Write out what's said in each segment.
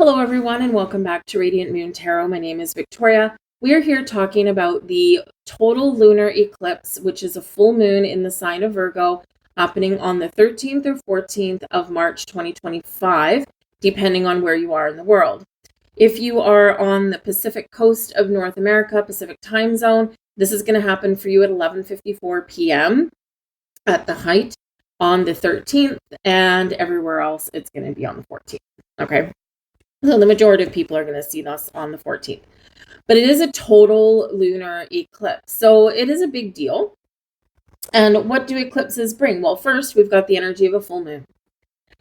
Hello, everyone, and welcome back to Radiant Moon Tarot. My name is Victoria. We are here talking about the total lunar eclipse, which is a full moon in the sign of Virgo, happening on the 13th or 14th of March 2025, depending on where you are in the world. If you are on the Pacific coast of North America, Pacific time zone, this is going to happen for you at 11:54 p.m. at the height on the 13th, and everywhere else it's going to be on the 14th. Okay. So the majority of people are going to see this on the 14th. But it is a total lunar eclipse. So it is a big deal. And what do eclipses bring? Well, first, we've got the energy of a full moon.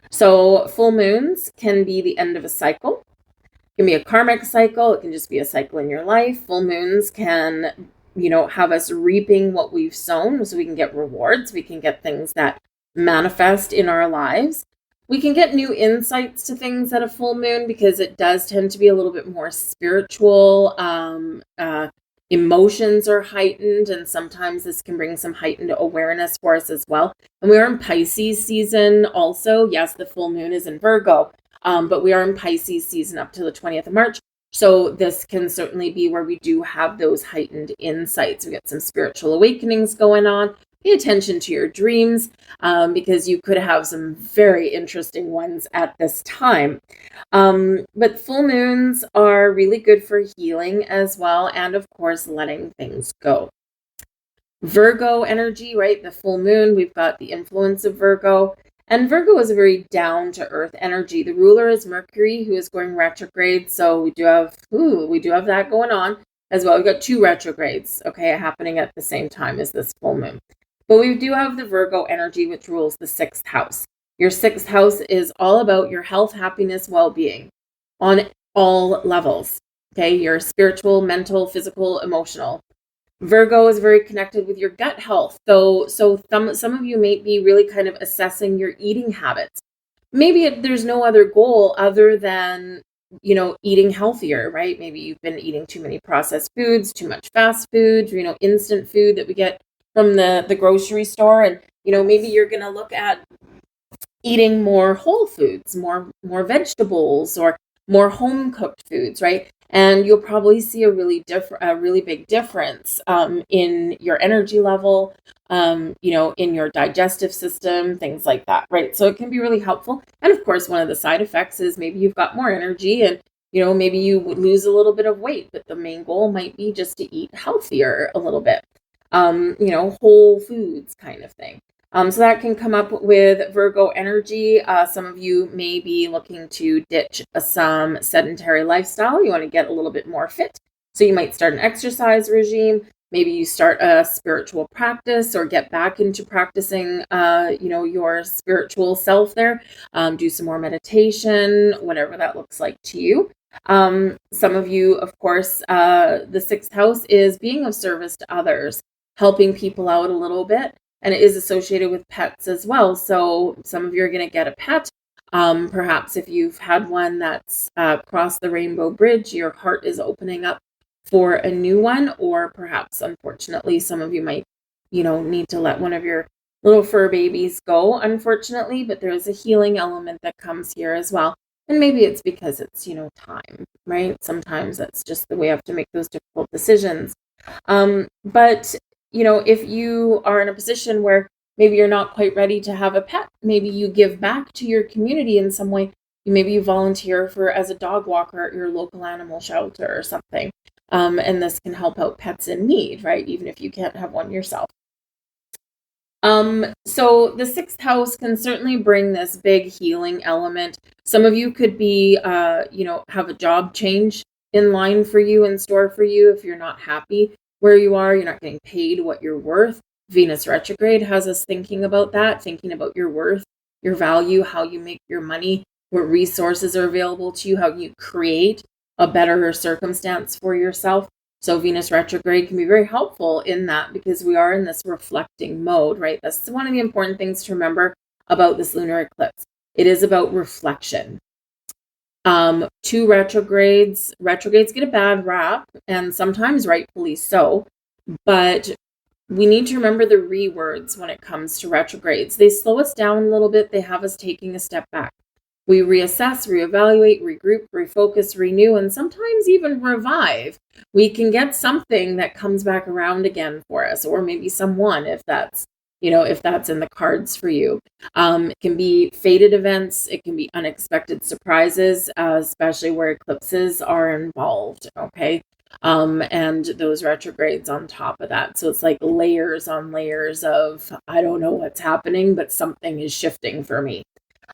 So full moons can be the end of a cycle. It can be a karmic cycle. It can just be a cycle in your life. Full moons can, have us reaping what we've sown, so we can get rewards. We can get things that manifest in our lives. We can get new insights to things at a full moon because it does tend to be a little bit more spiritual. Emotions are heightened, and sometimes this can bring some heightened awareness for us as well. And we are in Pisces season also. Yes, the full moon is in Virgo, but we are in Pisces season up to the 20th of March. So this can certainly be where we do have those heightened insights. We get some spiritual awakenings going on. Pay attention to your dreams because you could have some very interesting ones at this time. But full moons are really good for healing as well, and of course, letting things go. Virgo energy, right? The full moon, we've got the influence of Virgo. And Virgo is a very down-to-earth energy. The ruler is Mercury, who is going retrograde. So we do have that going on as well. We've got two retrogrades, okay, happening at the same time as this full moon. But we do have the Virgo energy, which rules the 6th house. Your 6th house is all about your health, happiness, well-being on all levels. Okay, your spiritual, mental, physical, emotional. Virgo is very connected with your gut health. So some of you may be really kind of assessing your eating habits. Maybe there's no other goal other than, eating healthier, right? Maybe you've been eating too many processed foods, too much fast food, instant food that we get from the grocery store. And, maybe you're going to look at eating more whole foods, more vegetables, or more home cooked foods, right? And you'll probably see a really big difference in your energy level, in your digestive system, things like that, right? So it can be really helpful. And of course, one of the side effects is maybe you've got more energy and, maybe you would lose a little bit of weight, but the main goal might be just to eat healthier a little bit, whole foods kind of thing. So that can come up with Virgo energy. Some of you may be looking to ditch some sedentary lifestyle. You want to get a little bit more fit. So you might start an exercise regime. Maybe you start a spiritual practice or get back into practicing, your spiritual self there. Do some more meditation, whatever that looks like to you. Some of you, of course, the 6th house is being of service to others, helping people out a little bit. And it is associated with pets as well. So some of you are going to get a pet. Perhaps if you've had one that's crossed the rainbow bridge, your heart is opening up for a new one. Or perhaps, unfortunately, some of you might, need to let one of your little fur babies go, unfortunately. But there's a healing element that comes here as well. And maybe it's because it's, time, right? Sometimes that's just the way you have to make those difficult decisions. But if you are in a position where maybe you're not quite ready to have a pet, maybe you give back to your community in some way. Maybe you volunteer as a dog walker at your local animal shelter or something. And this can help out pets in need, right? Even if you can't have one yourself. So the 6th house can certainly bring this big healing element. Some of you could be, have a job change in line for you, in store for you, if you're not happy where you are, you're not getting paid what you're worth. Venus retrograde has us thinking about that, thinking about your worth, your value, how you make your money, what resources are available to you, how you create a better circumstance for yourself. So Venus retrograde can be very helpful in that because we are in this reflecting mode, right? That's one of the important things to remember about this lunar eclipse. It is about reflection. Two retrogrades get a bad rap, and sometimes rightfully so, but we need to remember the words when it comes to retrogrades. They slow us down a little bit. They have us taking a step back. we reassess, reevaluate, regroup, refocus, renew, and sometimes even revive, we can get something that comes back around again for us, or maybe someone, if that's in the cards for you. It can be fated events. It can be unexpected surprises, especially where eclipses are involved. Okay. And those retrogrades on top of that. So it's like layers on layers of, I don't know what's happening, but something is shifting for me.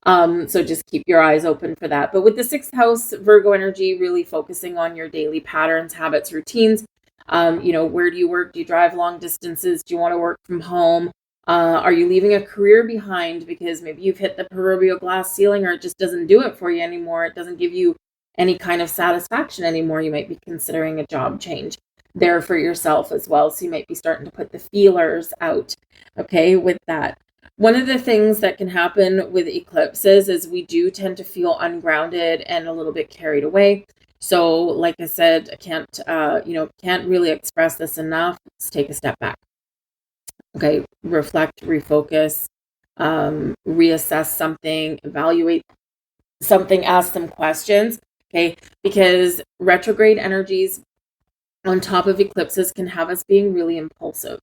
So just keep your eyes open for that. But with the 6th house, Virgo energy, really focusing on your daily patterns, habits, routines. Where do you work? Do you drive long distances? Do you want to work from home? Are you leaving a career behind because maybe you've hit the proverbial glass ceiling, or it just doesn't do it for you anymore? It doesn't give you any kind of satisfaction anymore. You might be considering a job change there for yourself as well. So you might be starting to put the feelers out, okay, with that. One of the things that can happen with eclipses is we do tend to feel ungrounded and a little bit carried away. So like I said, I can't really express this enough. Let's take a step back. Okay, reflect, refocus, reassess something, evaluate something, ask some questions, okay? Because retrograde energies on top of eclipses can have us being really impulsive.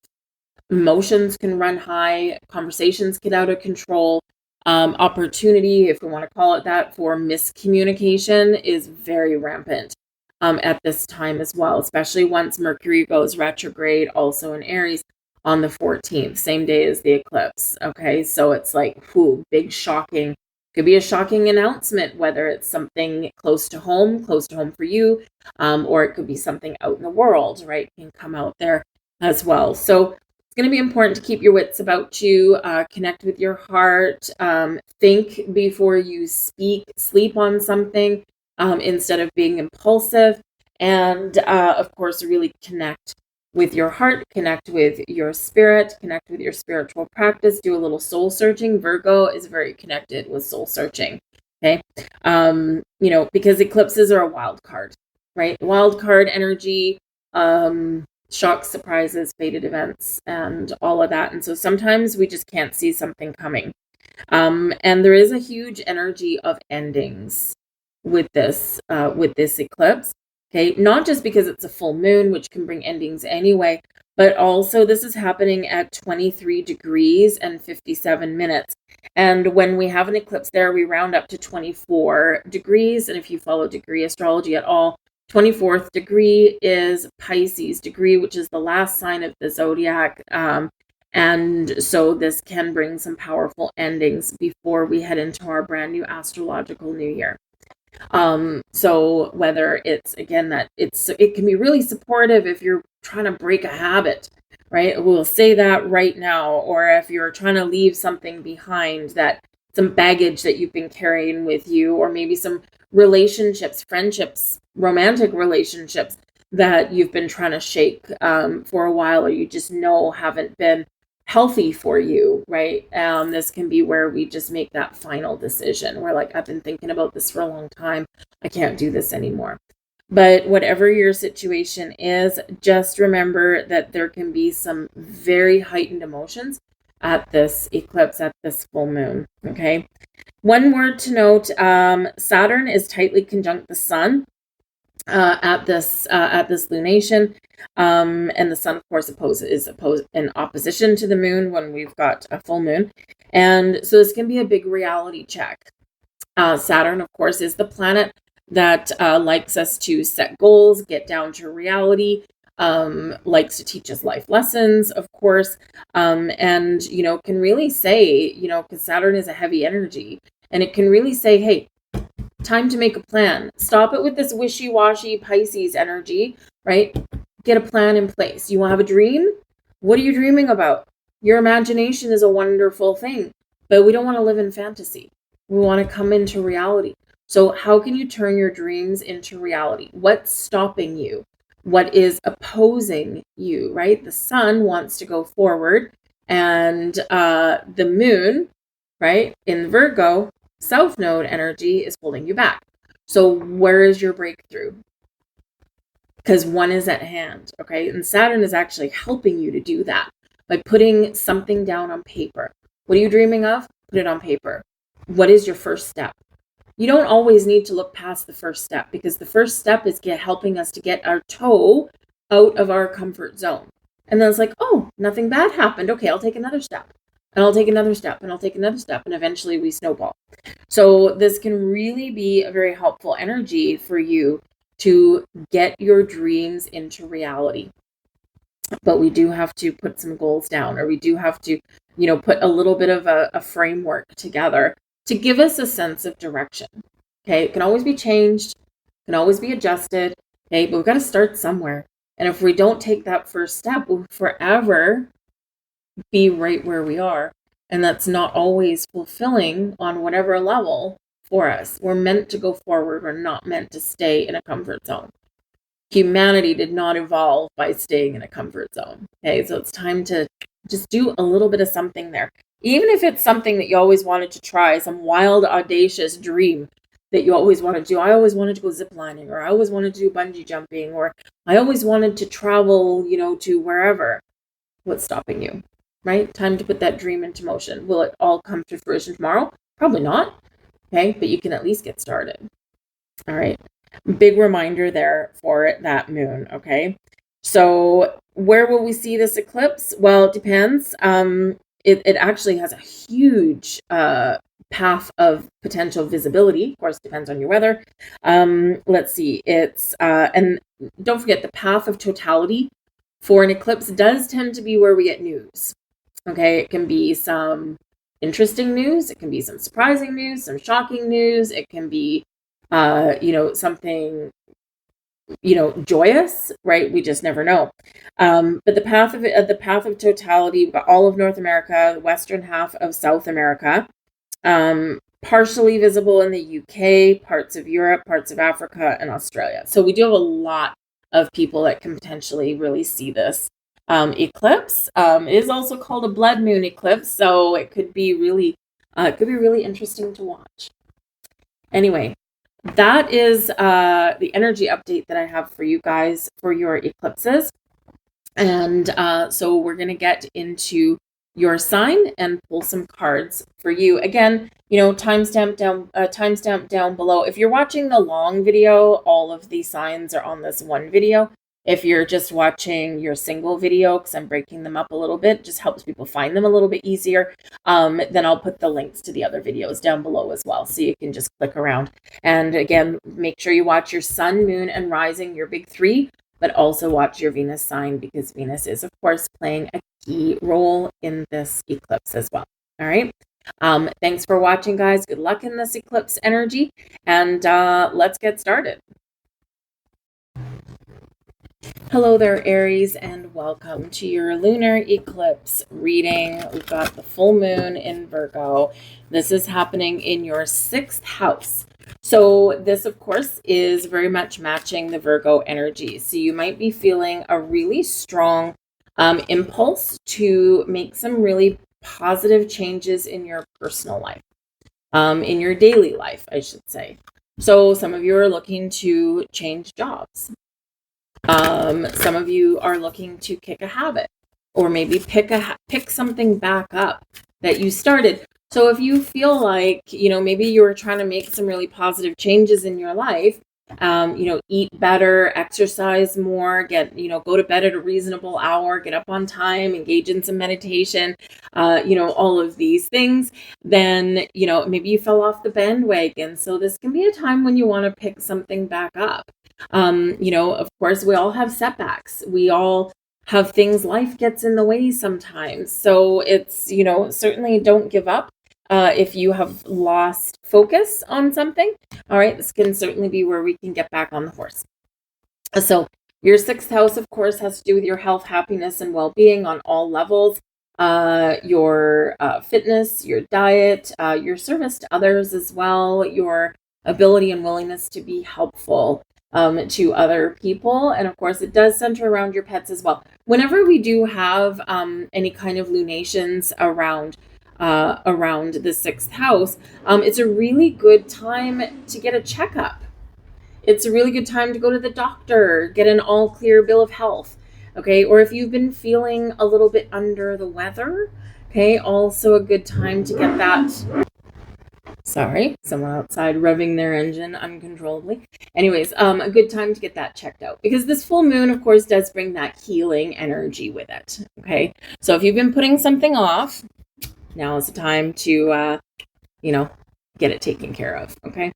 Emotions can run high, conversations get out of control, opportunity, if we want to call it that, for miscommunication is very rampant at this time as well, especially once Mercury goes retrograde, also in Aries, on the 14th, same day as the eclipse. Okay, so it's like, big shocking. Could be a shocking announcement, whether it's something close to home for you, or it could be something out in the world, right? Can come out there as well. So it's going to be important to keep your wits about you, connect with your heart, think before you speak, sleep on something instead of being impulsive, and of course, really connect with your heart, connect with your spirit, connect with your spiritual practice, do a little soul searching. Virgo is very connected with soul searching. Okay. Because eclipses are a wild card, right? Wild card energy, shocks, surprises, fated events, and all of that. And so sometimes we just can't see something coming. And there is a huge energy of endings with this eclipse. Okay, not just because it's a full moon, which can bring endings anyway, but also this is happening at 23 degrees and 57 minutes. And when we have an eclipse there, we round up to 24 degrees. And if you follow degree astrology at all, 24th degree is Pisces degree, which is the last sign of the zodiac. And so this can bring some powerful endings before we head into our brand new astrological new year. So whether it's, again, that it can be really supportive if you're trying to break a habit, right? We'll say that right now. Or if you're trying to leave something behind, that some baggage that you've been carrying with you, or maybe some relationships, friendships, romantic relationships that you've been trying to shake for a while, or you just know haven't been healthy for you, right? This can be where we just make that final decision. We're like, I've been thinking about this for a long time. I can't do this anymore. But whatever your situation is, just remember that there can be some very heightened emotions at this eclipse, at this full moon. Okay. One word to note, Saturn is tightly conjunct the sun at this lunation, and the sun, of course, is in opposition to the moon when we've got a full moon, and so this can be a big reality check. Saturn, of course, is the planet that likes us to set goals, get down to reality, likes to teach us life lessons, of course, and can really say, because Saturn is a heavy energy, and it can really say, hey, time to make a plan. Stop it with this wishy-washy Pisces energy, right? Get a plan in place. You want to have a dream? What are you dreaming about? Your imagination is a wonderful thing, but we don't want to live in fantasy. We want to come into reality. So how can you turn your dreams into reality? What's stopping you? What is opposing you, right? The sun wants to go forward, and the moon, right, in Virgo, South Node energy is holding you back. So where is your breakthrough? Because one is at hand, okay? And Saturn is actually helping you to do that by putting something down on paper. What are you dreaming of? Put it on paper. What is your first step? you don't always need to look past the first step, because the first step is helping us to get our toe out of our comfort zone. And then it's like, oh, nothing bad happened. Okay, I'll take another step. And I'll take another step, and I'll take another step, and eventually we snowball. So this can really be a very helpful energy for you to get your dreams into reality. But we do have to put some goals down, or we do have to, put a little bit of a framework together to give us a sense of direction. Okay, it can always be changed, can always be adjusted. Okay, but we've got to start somewhere. And if we don't take that first step, we'll forever be right where we are. And that's not always fulfilling on whatever level for us. We're meant to go forward. We're not meant to stay in a comfort zone. Humanity did not evolve by staying in a comfort zone. Okay, so it's time to just do a little bit of something there. Even if it's something that you always wanted to try, some wild, audacious dream that you always wanted to do. I always wanted to go ziplining, or I always wanted to do bungee jumping, or I always wanted to travel, to wherever. What's stopping you, right? Time to put that dream into motion. Will it all come to fruition tomorrow? Probably not. Okay, but you can at least get started. All right. Big reminder there for that moon. Okay. So where will we see this eclipse? Well, it depends. It actually has a huge path of potential visibility. Of course, depends on your weather. Let's see. It's and don't forget, the path of totality for an eclipse does tend to be where we get news. Okay, it can be some interesting news. It can be some surprising news, some shocking news. It can be something, joyous, right? We just never know. But the path of totality, we've got all of North America, the western half of South America, partially visible in the UK, parts of Europe, parts of Africa, and Australia. So we do have a lot of people that can potentially really see this eclipse. It is also called a blood moon eclipse, so it could be really interesting to watch. Anyway, that is the energy update that I have for you guys for your eclipses. And so we're going to get into your sign and pull some cards for you. Again, timestamp down below. If you're watching the long video, all of the signs are on this one video. If you're just watching your single video, because I'm breaking them up a little bit, just helps people find them a little bit easier, then I'll put the links to the other videos down below as well, so you can just click around. And again, make sure you watch your sun, moon, and rising, your big three, but also watch your Venus sign, because Venus is, of course, playing a key role in this eclipse as well. All right. Thanks for watching, guys. Good luck in this eclipse energy, and let's get started. Hello there, Aries, and welcome to your lunar eclipse reading. We've got the full moon in Virgo. This is happening in your 6th house. So this, of course, is very much matching the Virgo energy. So you might be feeling a really strong impulse to make some really positive changes in your personal life, in your daily life, I should say. So some of you are looking to change jobs. Some of you are looking to kick a habit, or maybe pick something back up that you started. So if you feel like, maybe you were trying to make some really positive changes in your life, eat better, exercise more, go to bed at a reasonable hour, get up on time, engage in some meditation, all of these things, then, maybe you fell off the bandwagon. So this can be a time when you want to pick something back up. Of course, we all have setbacks. We all have things, life gets in the way sometimes. So it's, certainly don't give up. If you have lost focus on something, all right, this can certainly be where we can get back on the horse. So your 6th house, of course, has to do with your health, happiness, and well-being on all levels. Your fitness, your diet, your service to others as well, your ability and willingness to be helpful to other people. And of course, it does center around your pets as well. Whenever we do have any kind of lunations around the 6th house, it's a really good time to get a checkup. It's a really good time to go to the doctor, get an all clear bill of health. Okay. Or if you've been feeling a little bit under the weather, okay, also a good time to get that Sorry, someone outside revving their engine uncontrollably. Anyways, a good time to get that checked out, because this full moon, of course, does bring that healing energy with it. Okay, so if you've been putting something off, now is the time to, get it taken care of. Okay,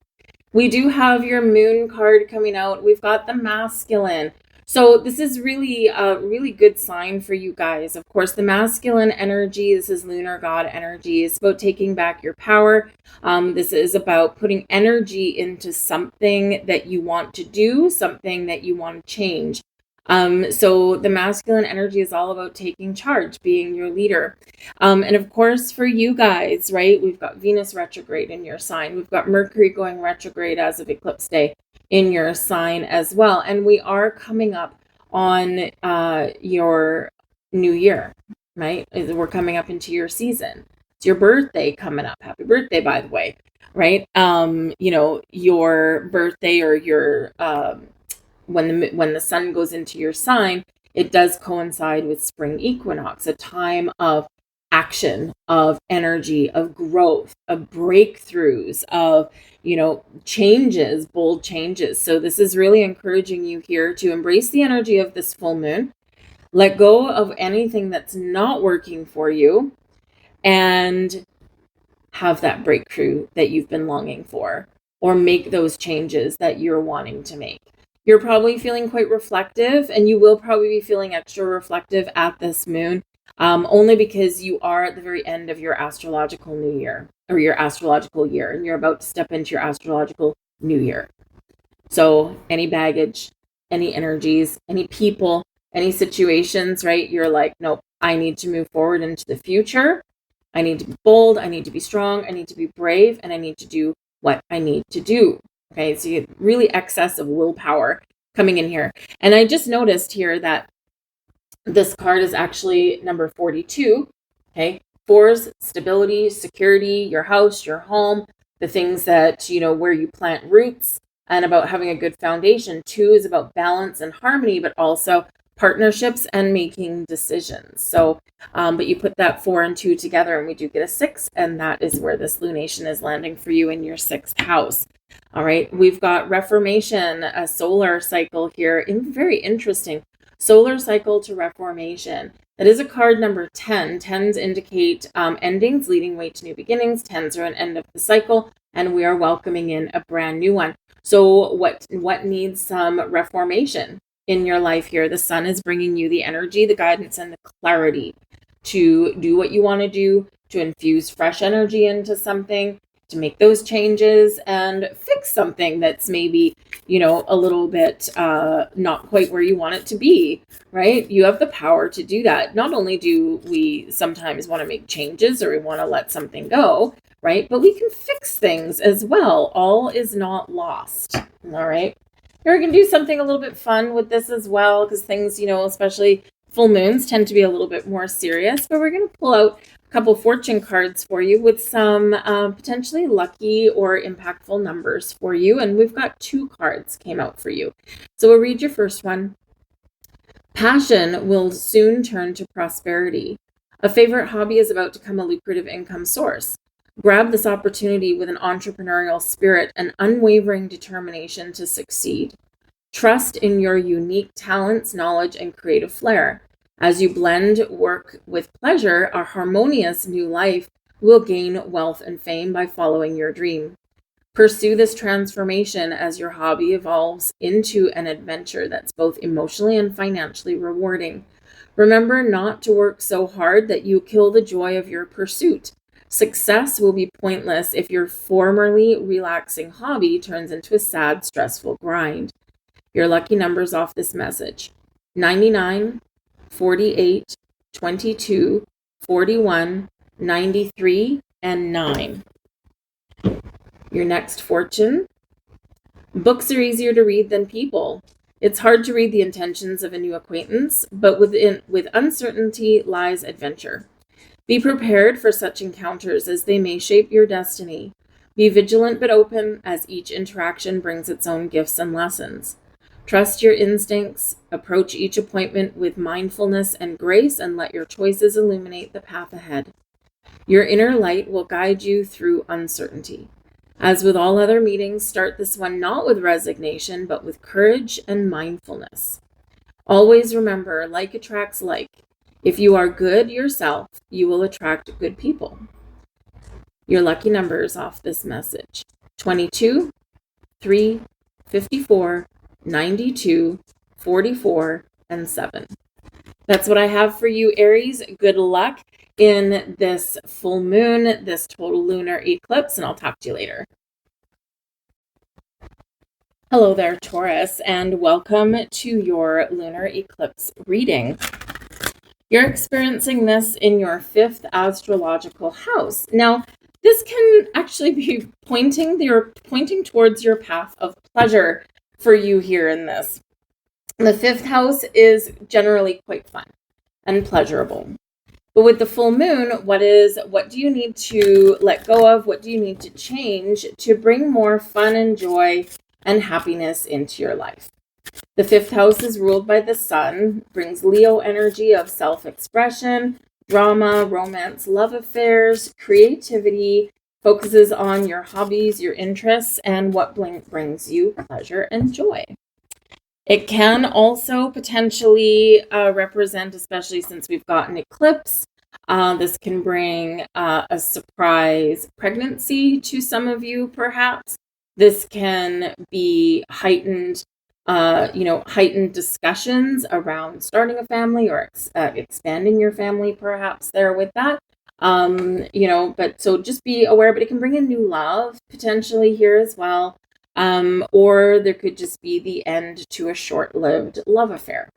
we do have your moon card coming out. We've got the masculine. So this is really a really good sign for you guys. Of course, the masculine energy, this is lunar god energy. It's about taking back your power. This is about putting energy into something that you want to do, something that you want to change. So the masculine energy is all about taking charge, being your leader. And of course, for you guys, right, we've got Venus retrograde in your sign. We've got Mercury going retrograde as of eclipse day in your sign as well. And we are coming up on your new year, right? We're coming up into your season. It's your birthday coming up. Happy birthday, by the way, right? Your birthday or your when the sun goes into your sign, it does coincide with spring equinox, a time of action, of energy, of growth, of breakthroughs, of changes, bold changes. So this is really encouraging you here to embrace the energy of this full moon, let go of anything that's not working for you, and have that breakthrough that you've been longing for, or make those changes that you're wanting to make. You're probably feeling quite reflective, and you will probably be feeling extra reflective at this moon, only because you are at the very end of your astrological new year, or your astrological year, and you're about to step into your astrological new year. So any baggage, any energies, any people, any situations, right? You're like, nope, I need to move forward into the future. I need to be bold. I need to be strong. I need to be brave, and I need to do what I need to do. Okay, so you get really excess of willpower coming in here. And I just noticed here that this card is actually number 42. Okay, 4's stability, security, your house, your home, the things that, where you plant roots, and about having a good foundation. 2 is about balance and harmony, but also partnerships and making decisions. So, but you put that 4 and 2 together, and we do get a 6, and that is where this lunation is landing for you in your 6th house. All right, we've got reformation, a solar cycle here, very interesting. Solar cycle to reformation. That is a card number 10. 10s indicate endings leading way to new beginnings. 10s are an end of the cycle, and we are welcoming in a brand new one. So what needs some reformation in your life here? The sun is bringing you the energy, the guidance, and the clarity to do what you want to do, to infuse fresh energy into something, to make those changes and fix something that's maybe, a little bit not quite where you want it to be, right? You have the power to do that. Not only do we sometimes want to make changes, or we want to let something go, right? But we can fix things as well. All is not lost. All right. We're going to do something a little bit fun with this as well, because things, especially full moons tend to be a little bit more serious, but we're going to pull out a couple fortune cards for you with some potentially lucky or impactful numbers for you. And we've got 2 cards came out for you. So we'll read your first one. Passion will soon turn to prosperity. A favorite hobby is about to become a lucrative income source. Grab this opportunity with an entrepreneurial spirit and unwavering determination to succeed. Trust in your unique talents, knowledge, and creative flair. As you blend work with pleasure, a harmonious new life will gain wealth and fame by following your dream. Pursue this transformation as your hobby evolves into an adventure that's both emotionally and financially rewarding. Remember not to work so hard that you kill the joy of your pursuit. Success will be pointless if your formerly relaxing hobby turns into a sad, stressful grind. Your lucky numbers off this message: 99, 48, 22, 41, 93, and 9. Your next fortune: books are easier to read than people. It's hard to read the intentions of a new acquaintance, but with uncertainty lies adventure. Be prepared for such encounters, as they may shape your destiny. Be vigilant but open, as each interaction brings its own gifts and lessons. Trust your instincts, approach each appointment with mindfulness and grace, and let your choices illuminate the path ahead. Your inner light will guide you through uncertainty. As with all other meetings, start this one not with resignation, but with courage and mindfulness. Always remember, like attracts like. If you are good yourself, you will attract good people. Your lucky numbers off this message: 22, 3, 54, 92, 44, and 7. That's what I have for you, Aries. Good luck in this full moon, this total lunar eclipse, and I'll talk to you later. Hello there, Taurus, and welcome to your lunar eclipse reading. You're experiencing this in your 5th astrological house. Now, this can actually be pointing towards your path of pleasure for you here in this. The 5th house is generally quite fun and pleasurable. But with the full moon, what do you need to let go of? What do you need to change to bring more fun and joy and happiness into your life? The 5th house is ruled by the sun, brings Leo energy of self-expression, drama, romance, love affairs, creativity, focuses on your hobbies, your interests, and what brings you pleasure and joy. It can also potentially represent, especially since we've got an eclipse, this can bring a surprise pregnancy to some of you, perhaps. This can be heightened discussions around starting a family or expanding your family, perhaps there with that. But so just be aware, but it can bring in new love potentially here as well. Or there could just be the end to a short-lived love affair.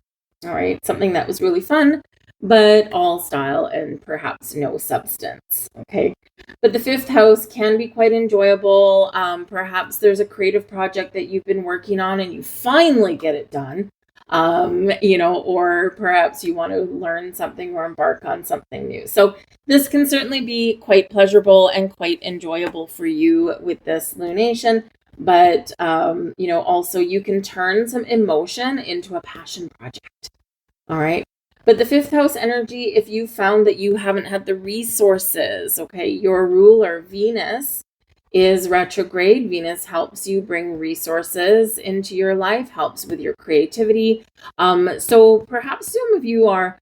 All right. Something that was really fun, but all style and perhaps no substance. Okay. But the 5th house can be quite enjoyable. Perhaps there's a creative project that you've been working on and you finally get it done. Or perhaps you want to learn something or embark on something new. So this can certainly be quite pleasurable and quite enjoyable for you with this lunation. But, also you can turn some emotion into a passion project. All right. But the 5th house energy, if you found that you haven't had the resources, okay, your ruler, Venus, is retrograde. Venus helps you bring resources into your life, helps with your creativity. So perhaps some of you are,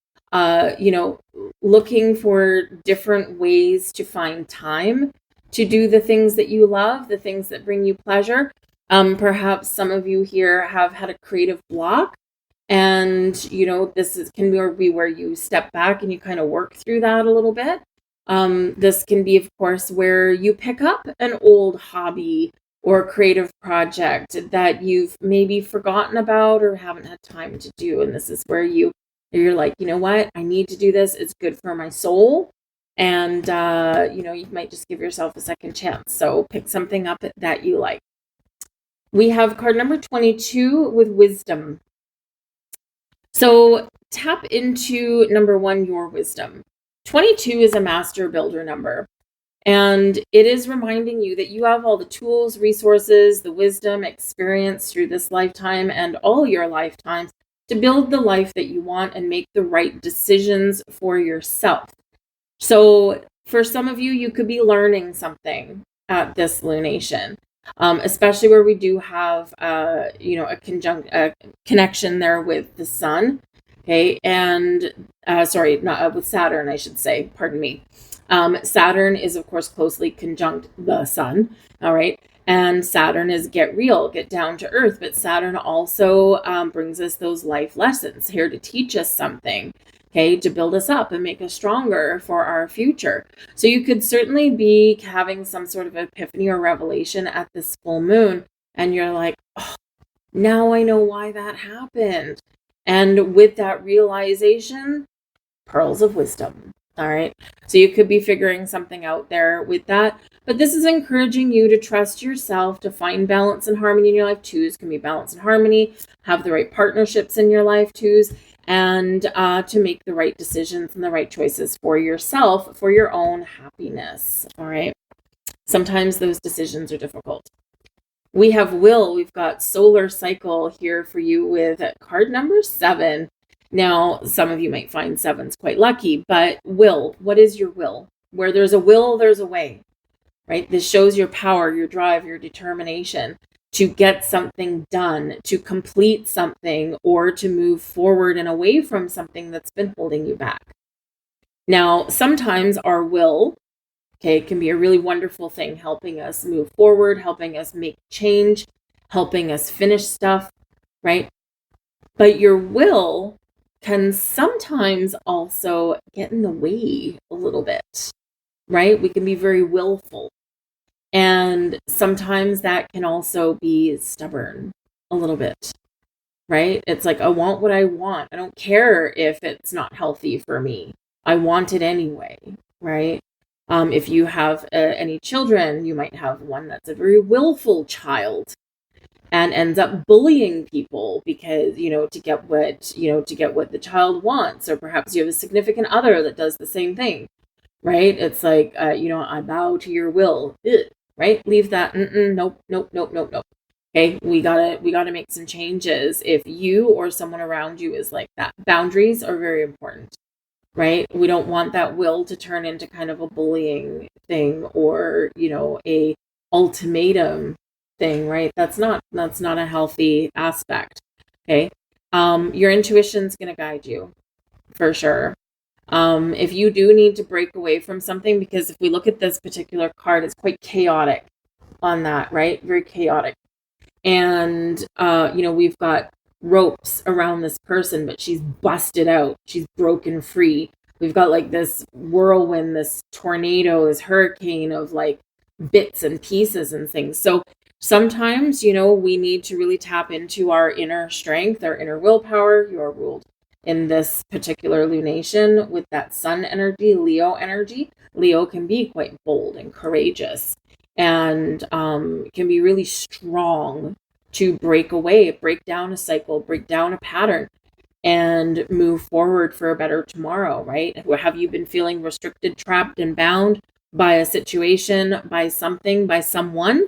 looking for different ways to find time to do the things that you love, the things that bring you pleasure. Perhaps some of you here have had a creative block, and this can be where you step back and you kind of work through that a little bit. This can be, of course, where you pick up an old hobby or creative project that you've maybe forgotten about or haven't had time to do, and this is where you're like, you know what, I need to do this. It's good for my soul. And, you might just give yourself a second chance. So pick something up that you like. We have card number 22 with wisdom. So tap into number 1, your wisdom. 22 is a master builder number. And it is reminding you that you have all the tools, resources, the wisdom, experience through this lifetime and all your lifetimes to build the life that you want and make the right decisions for yourself. So for some of you, you could be learning something at this lunation, especially where we do have, a connection there with the sun. Okay. And, not with Saturn, I should say, pardon me. Saturn is, of course, closely conjunct the sun. All right. And Saturn is get real, get down to earth. But Saturn also brings us those life lessons here to teach us something. Okay, to build us up and make us stronger for our future. So you could certainly be having some sort of epiphany or revelation at this full moon. And you're like, oh, now I know why that happened. And with that realization, pearls of wisdom. All right. So you could be figuring something out there with that. But this is encouraging you to trust yourself, to find balance and harmony in your life. 2s can be balance and harmony, have the right partnerships in your life, 2s. And to make the right decisions and the right choices for yourself, for your own happiness. All right. Sometimes those decisions are difficult. We have will. We've got solar cycle here for you with card number 7. Now, some of you might find 7's quite lucky, but will. What is your will? Where there's a will, there's a way. right? This shows your power, your drive, your determination to get something done, to complete something, or to move forward and away from something that's been holding you back. Now, sometimes our will, okay, can be a really wonderful thing, helping us move forward, helping us make change, helping us finish stuff, right? But your will can sometimes also get in the way a little bit, right? We can be very willful. And sometimes that can also be stubborn a little bit, right? It's like, I want what I want. I don't care if it's not healthy for me. I want it anyway, right? If you have any children, you might have one that's a very willful child and ends up bullying people because, to get what the child wants. Or perhaps you have a significant other that does the same thing, right? It's like, I bow to your will. Ugh. Right? Leave that. Nope. Okay. We gotta make some changes. If you or someone around you is like that, boundaries are very important, right? We don't want that will to turn into kind of a bullying thing or, a ultimatum thing, right? That's not a healthy aspect. Okay. Your intuition's going to guide you for sure. If you do need to break away from something, because if we look at this particular card, it's quite chaotic on that, right? Very chaotic. And, we've got ropes around this person, but she's busted out. She's broken free. We've got like this whirlwind, this tornado, this hurricane of like bits and pieces and things. So sometimes, we need to really tap into our inner strength, our inner willpower. You are ruled in this particular lunation with that sun energy, Leo energy. Leo can be quite bold and courageous and can be really strong to break away, break down a cycle, break down a pattern, and move forward for a better tomorrow, right? Have you been feeling restricted, trapped, and bound by a situation, by something, by someone?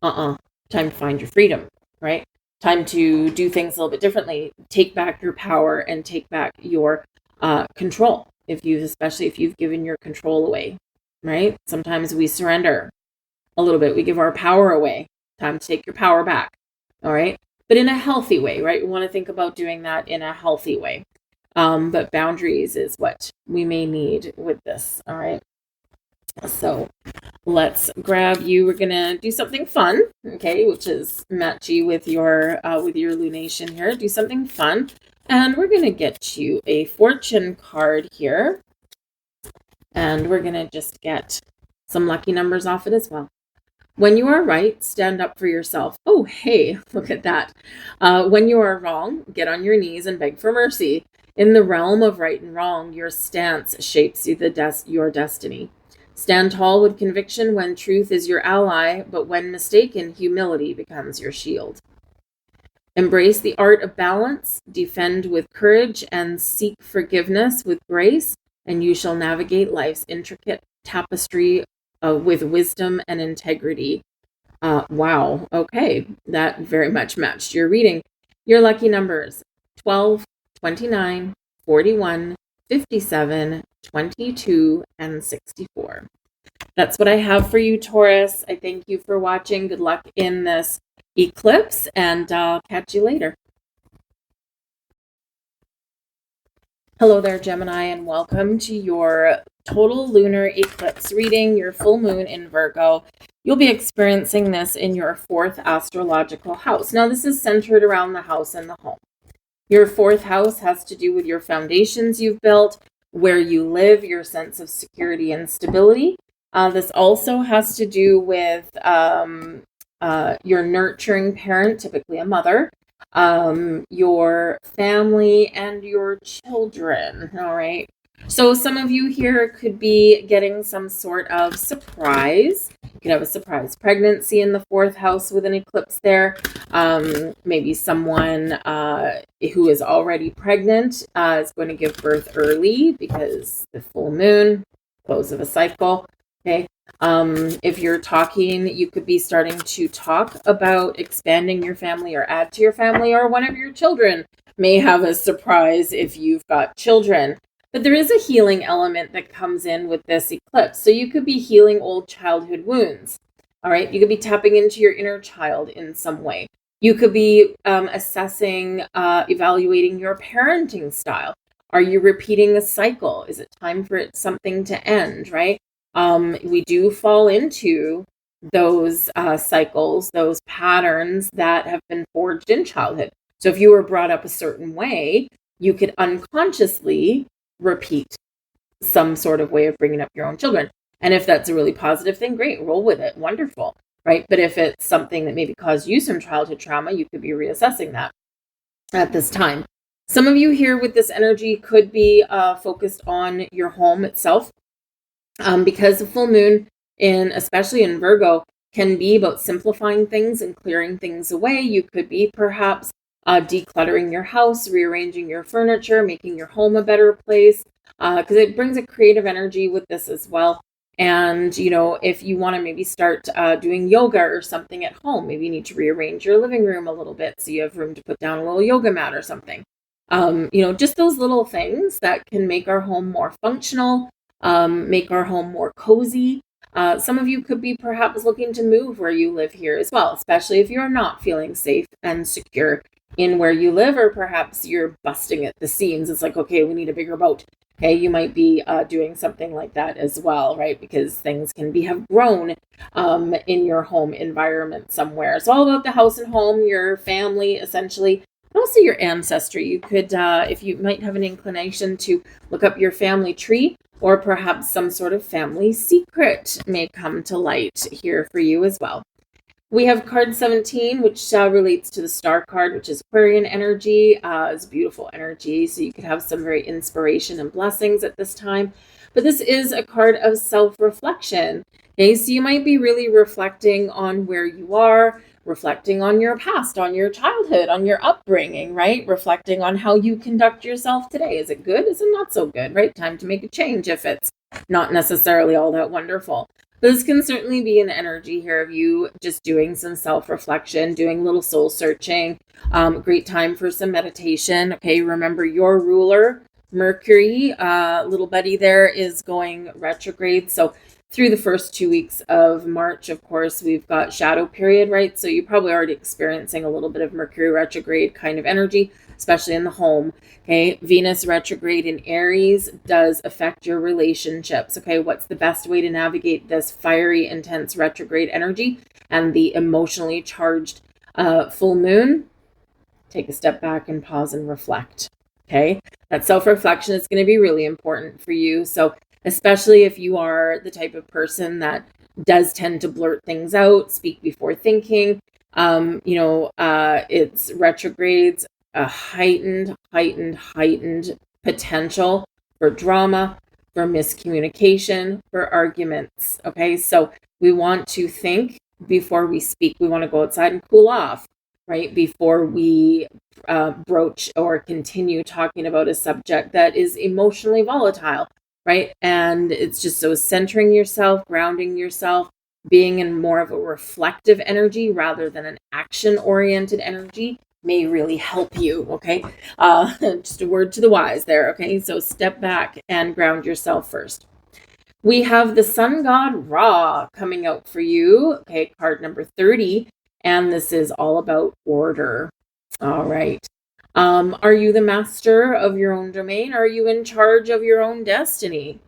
Time to find your freedom, right? Time to do things a little bit differently. Take back your power and take back your control. Especially if you've given your control away, right? Sometimes we surrender a little bit. We give our power away. Time to take your power back. All right. But in a healthy way, right? We want to think about doing that in a healthy way. But boundaries is what we may need with this. All right. So let's grab you. We're gonna do something fun, okay, which is matchy with your lunation here. Do something fun, and we're gonna get you a fortune card here, and we're gonna just get some lucky numbers off it as well. When you are right, stand up for yourself. Oh, hey, look at that. When you are wrong, get on your knees and beg for mercy. In the realm of right and wrong, your stance shapes your destiny. Stand tall with conviction when truth is your ally, but when mistaken, humility becomes your shield. Embrace the art of balance, defend with courage, and seek forgiveness with grace, and you shall navigate life's intricate tapestry with wisdom and integrity. Wow. Okay. That very much matched your reading. Your lucky numbers: 12, 29, 41, 57, 22, and 64. That's what I have for you, Taurus. I thank you for watching. Good luck in this eclipse, and I'll catch you later. Hello there, Gemini, and welcome to your total lunar eclipse reading, your full moon in Virgo. You'll be experiencing this in your 4th astrological house. Now, this is centered around the house and the home. Your 4th house has to do with your foundations you've built, where you live, your sense of security and stability. This also has to do with your nurturing parent, typically a mother, your family, and your children. All right. So some of you here could be getting some sort of surprise. You could have a surprise pregnancy in the 4th house with an eclipse there. Maybe someone who is already pregnant is going to give birth early because the full moon, close of a cycle. Okay. If you're talking, you could be starting to talk about expanding your family or add to your family, or one of your children may have a surprise if you've got children. But there is a healing element that comes in with this eclipse. So you could be healing old childhood wounds. All right. You could be tapping into your inner child in some way. You could be assessing, evaluating your parenting style. Are you repeating a cycle? Is it time for something to end, right? We do fall into those cycles, those patterns that have been forged in childhood. So if you were brought up a certain way, you could unconsciously repeat some sort of way of bringing up your own children. And if that's a really positive thing, great, roll with it. Wonderful, right? But if it's something that maybe caused you some childhood trauma, you could be reassessing that at this time. Some of you here with this energy could be focused on your home itself, because the full moon, especially in Virgo, can be about simplifying things and clearing things away. You could be perhaps decluttering your house, rearranging your furniture, making your home a better place, because it brings a creative energy with this as well. And, if you want to maybe start doing yoga or something at home, maybe you need to rearrange your living room a little bit so you have room to put down a little yoga mat or something. Just those little things that can make our home more functional, make our home more cozy. Some of you could be perhaps looking to move where you live here as well, especially if you're not feeling safe and secure in where you live, or perhaps you're busting at the seams. It's like, okay, we need a bigger boat. Okay, you might be doing something like that as well, right? Because things can have grown in your home environment somewhere. It's all about the house and home, your family, essentially, but also your ancestry. You could, if you might have an inclination to look up your family tree, or perhaps some sort of family secret may come to light here for you as well. We have card 17, which relates to the star card, which is Aquarian energy. It's beautiful energy, so you could have some very inspiration and blessings at this time. But this is a card of self-reflection. Okay, so you might be really reflecting on where you are, reflecting on your past, on your childhood, on your upbringing, right? Reflecting on how you conduct yourself today. Is it good? Is it not so good, right? Time to make a change if it's not necessarily all that wonderful. This can certainly be an energy here of you just doing some self-reflection, doing a little soul searching. Great time for some meditation. Okay, remember your ruler, Mercury, little buddy there, is going retrograde. So through the first 2 weeks of March, of course, we've got shadow period, right? So you're probably already experiencing a little bit of Mercury retrograde kind of energy, especially in the home. Okay, Venus retrograde in Aries does affect your relationships. Okay, what's the best way to navigate this fiery, intense retrograde energy and the emotionally charged full moon? Take a step back and pause and reflect. Okay, that self-reflection is going to be really important for you. So especially if you are the type of person that does tend to blurt things out, speak before thinking, it's retrogrades, a heightened potential for drama, for miscommunication, for arguments. Okay, so we want to think before we speak. We want to go outside and cool off, right? Before we broach or continue talking about a subject that is emotionally volatile, right? And it's just so centering yourself, grounding yourself, being in more of a reflective energy rather than an action-oriented energy may really help you, okay? Just a word to the wise there, okay? So step back and ground yourself first. We have the sun god Ra coming out for you, okay, card number 30, and this is all about order. All right. Are you the master of your own domain? Are you in charge of your own destiny?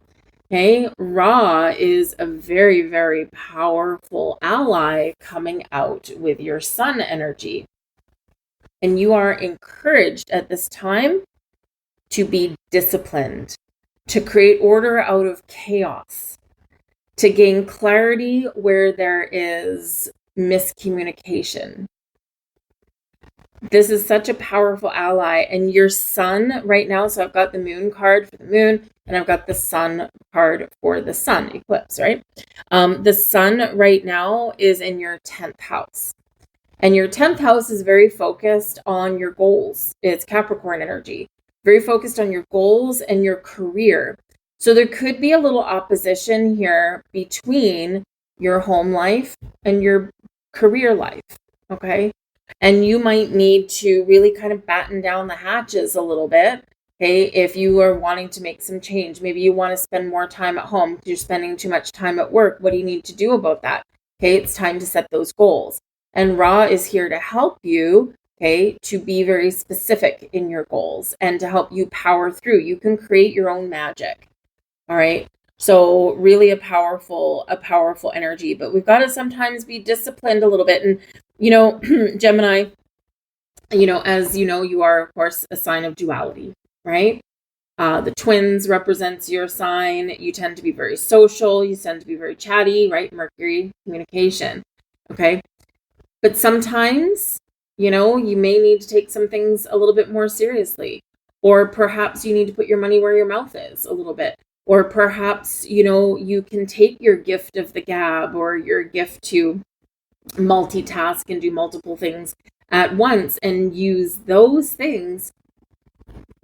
Okay, Ra is a very, very powerful ally coming out with your sun energy. And you are encouraged at this time to be disciplined, to create order out of chaos, to gain clarity where there is miscommunication. This is such a powerful ally. And your sun right now, so I've got the moon card for the moon, and I've got the sun card for the sun eclipse, right? The sun right now is in your 10th house. And your 10th house is very focused on your goals. It's Capricorn energy, very focused on your goals and your career. So there could be a little opposition here between your home life and your career life, okay? And you might need to really kind of batten down the hatches a little bit, Okay, if you are wanting to make some change, maybe you want to spend more time at home because you're spending too much time at work. What do you need to do about that? Okay, it's time to set those goals. And Ra is here to help you, okay, to be very specific in your goals and to help you power through. You can create your own magic. All right. So really a powerful energy, but we've got to sometimes be disciplined a little bit. And, Gemini, as you know, you are, of course, a sign of duality, right? The twins represents your sign. You tend to be very social. You tend to be very chatty, right? Mercury, communication. Okay. But sometimes, you may need to take some things a little bit more seriously, or perhaps you need to put your money where your mouth is a little bit. Or perhaps, you can take your gift of the gab or your gift to multitask and do multiple things at once and use those things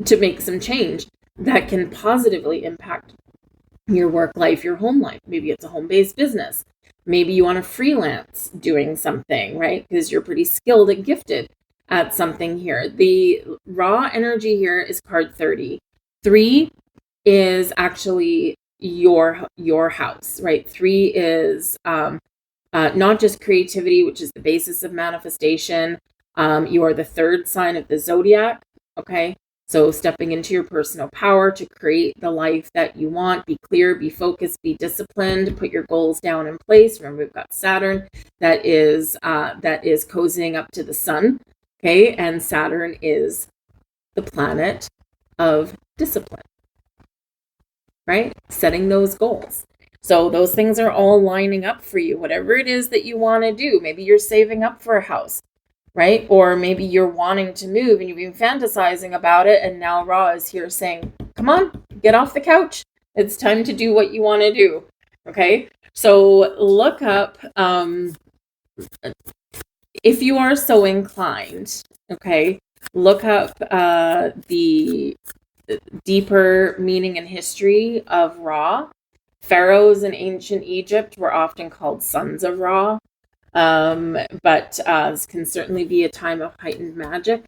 to make some change that can positively impact your work life, your home life. Maybe it's a home-based business. Maybe you want to freelance doing something, right? Because you're pretty skilled and gifted at something here. The raw energy here is card 30. 3 is actually your house, right? 3 is not just creativity, which is the basis of manifestation. You are the third sign of the zodiac, okay? So stepping into your personal power to create the life that you want, be clear, be focused, be disciplined, put your goals down in place. Remember, we've got Saturn that is cozying up to the sun, okay? And Saturn is the planet of discipline, right? Setting those goals. So those things are all lining up for you, whatever it is that you want to do. Maybe you're saving up for a house, right? Or maybe you're wanting to move and you've been fantasizing about it. And now Ra is here saying, come on, get off the couch. It's time to do what you want to do. Okay. So look up, if you are so inclined, okay, look up the deeper meaning and history of Ra. Pharaohs in ancient Egypt were often called sons of Ra. But this can certainly be a time of heightened magic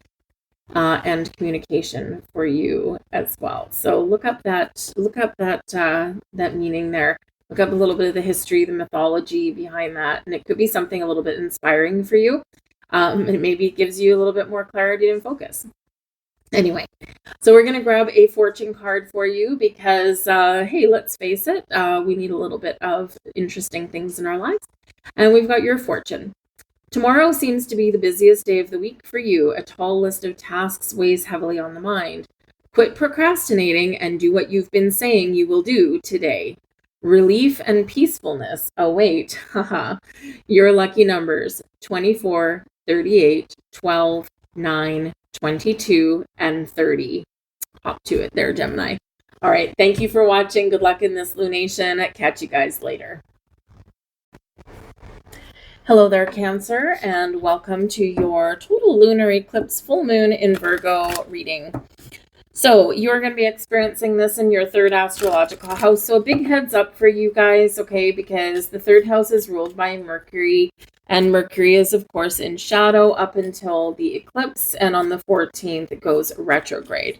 and communication for you as well. So look up that meaning there. Look up a little bit of the history, the mythology behind that, and it could be something a little bit inspiring for you. And maybe it gives you a little bit more clarity and focus. Anyway, so we're going to grab a fortune card for you because, hey, let's face it, we need a little bit of interesting things in our lives. And we've got your fortune. Tomorrow seems to be the busiest day of the week for you. A tall list of tasks weighs heavily on the mind. Quit procrastinating and do what you've been saying you will do today. Relief and peacefulness await. Your lucky numbers: 24, 38, 12, 9, 22, and 30. Hop to it there, Gemini. All right. Thank you for watching. Good luck in this lunation. Catch you guys later. Hello there, Cancer, and welcome to your total lunar eclipse full moon in Virgo reading. So you're going to be experiencing this in your third astrological house. So a big heads up for you guys, okay, because the third house is ruled by Mercury, and Mercury is, of course, in shadow up until the eclipse, and on the 14th, it goes retrograde.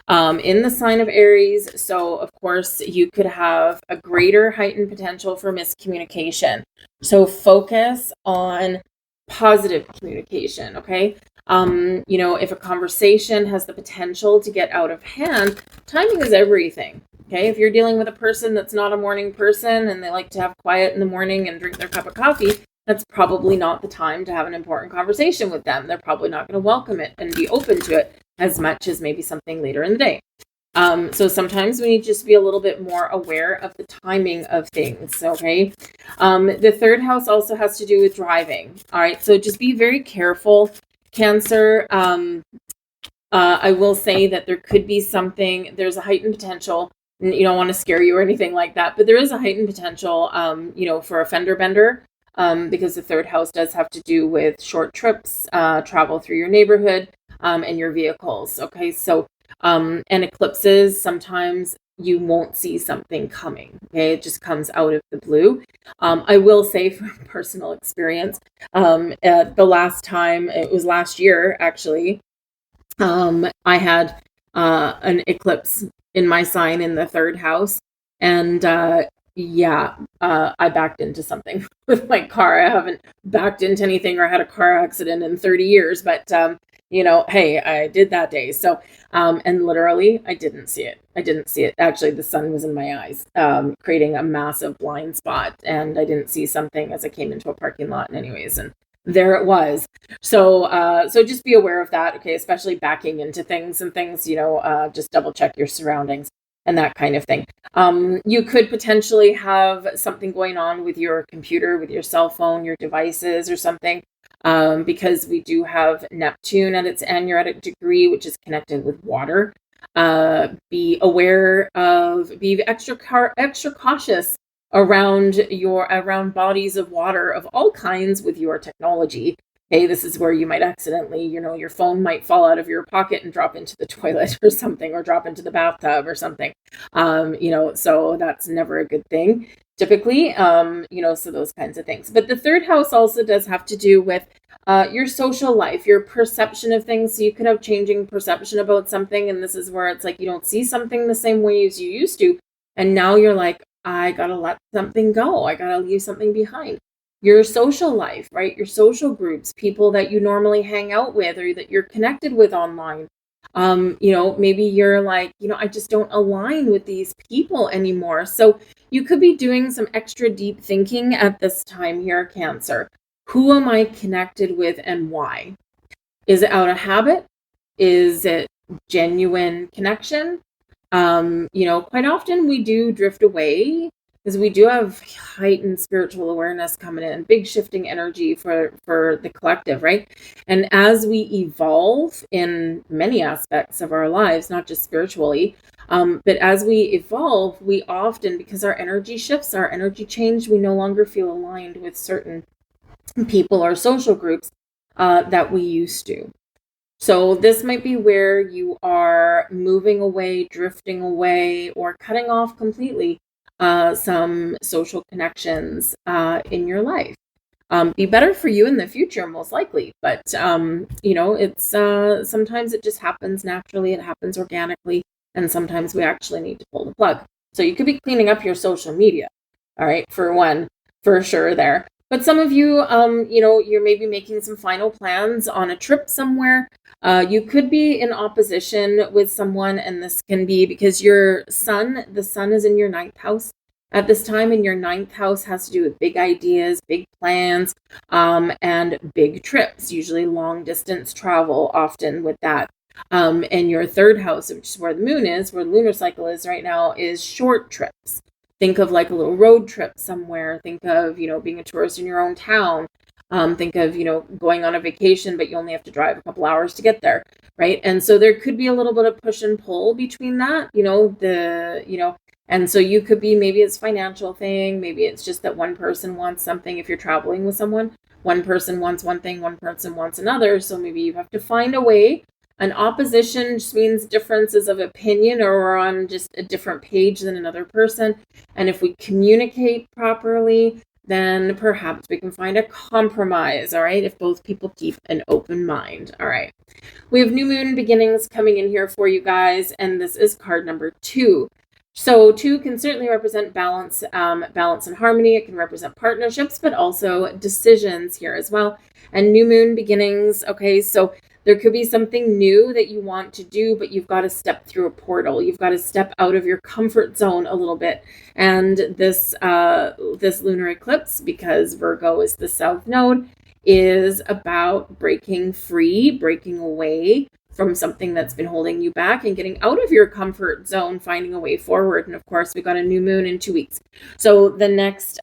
In the sign of Aries, so of course you could have a greater heightened potential for miscommunication. So focus on positive communication, okay? If a conversation has the potential to get out of hand, timing is everything, okay? If you're dealing with a person that's not a morning person and they like to have quiet in the morning and drink their cup of coffee, that's probably not the time to have an important conversation with them. They're probably not going to welcome it and be open to it as much as maybe something later in the day. So sometimes we need to just be a little bit more aware of the timing of things, okay? The third house also has to do with driving, all right? So just be very careful, Cancer. I will say that there could be there's a heightened potential. You don't want to scare you or anything like that, but there is a heightened potential, for a fender bender. Because the third house does have to do with short trips, travel through your neighborhood, and your vehicles. Okay, so and eclipses, sometimes you won't see something coming. Okay, it just comes out of the blue. I will say from personal experience, the last time, it was last year actually, I had an eclipse in my sign in the third house. And I backed into something with my car. I haven't backed into anything or had a car accident in 30 years, but hey, I did that day. So, and literally I didn't see it. I didn't see it. Actually, the sun was in my eyes, creating a massive blind spot. And I didn't see something as I came into a parking lot anyways. And there it was. So just be aware of that. Okay. Especially backing into things and things, just double check your surroundings and that kind of thing. You could potentially have something going on with your computer, with your cell phone, your devices or something, because we do have Neptune at its anaretic degree, which is connected with water. Be extra cautious around bodies of water of all kinds with your technology. Okay, this is where you might accidentally, your phone might fall out of your pocket and drop into the toilet or something, or drop into the bathtub or something. So that's never a good thing typically, so those kinds of things. But the third house also does have to do with your social life, your perception of things. So you could have changing perception about something. And this is where it's like, you don't see something the same way as you used to. And now you're like, I got to let something go. I got to leave something behind. Your social life, right? Your social groups, people that you normally hang out with or that you're connected with online. Maybe you're like, I just don't align with these people anymore. So you could be doing some extra deep thinking at this time here, Cancer. Who am I connected with and why? Is it out of habit? Is it genuine connection? Quite often we do drift away because we do have heightened spiritual awareness coming in, big shifting energy for the collective, right? And as we evolve in many aspects of our lives, not just spiritually, but as we evolve, we often, because our energy shifts, our energy change, we no longer feel aligned with certain people or social groups that we used to. So this might be where you are moving away, drifting away, or cutting off completely some social connections in your life. Be better for you in the future, most likely. But, it's sometimes it just happens naturally. It happens organically. And sometimes we actually need to pull the plug. So you could be cleaning up your social media. All right. For one, for sure there. But some of you, you're maybe making some final plans on a trip somewhere. You could be in opposition with someone, and this can be because the sun is in your ninth house at this time, and your ninth house has to do with big ideas, big plans, and big trips, usually long distance travel, often with that. And your third house, which is where the moon is, where the lunar cycle is right now, is short trips. Think of like a little road trip somewhere. Think of, being a tourist in your own town. Think of, going on a vacation, but you only have to drive a couple hours to get there, right? And so there could be a little bit of push and pull between that, and so you could be, maybe it's financial thing. Maybe it's just that one person wants something. If you're traveling with someone, one person wants one thing, one person wants another. So maybe you have to find a way. An opposition just means differences of opinion, or we're on just a different page than another person. And if we communicate properly, then perhaps we can find a compromise, all right? If both people keep an open mind, all right? We have new moon beginnings coming in here for you guys, and this is card number 2. So 2 can certainly represent balance and harmony. It can represent partnerships, but also decisions here as well. And new moon beginnings, okay, so there could be something new that you want to do, but you've got to step through a portal. You've got to step out of your comfort zone a little bit. And this lunar eclipse, because Virgo is the south node, is about breaking free, breaking away from something that's been holding you back and getting out of your comfort zone, finding a way forward. And of course, we got a new moon in 2 weeks. So the next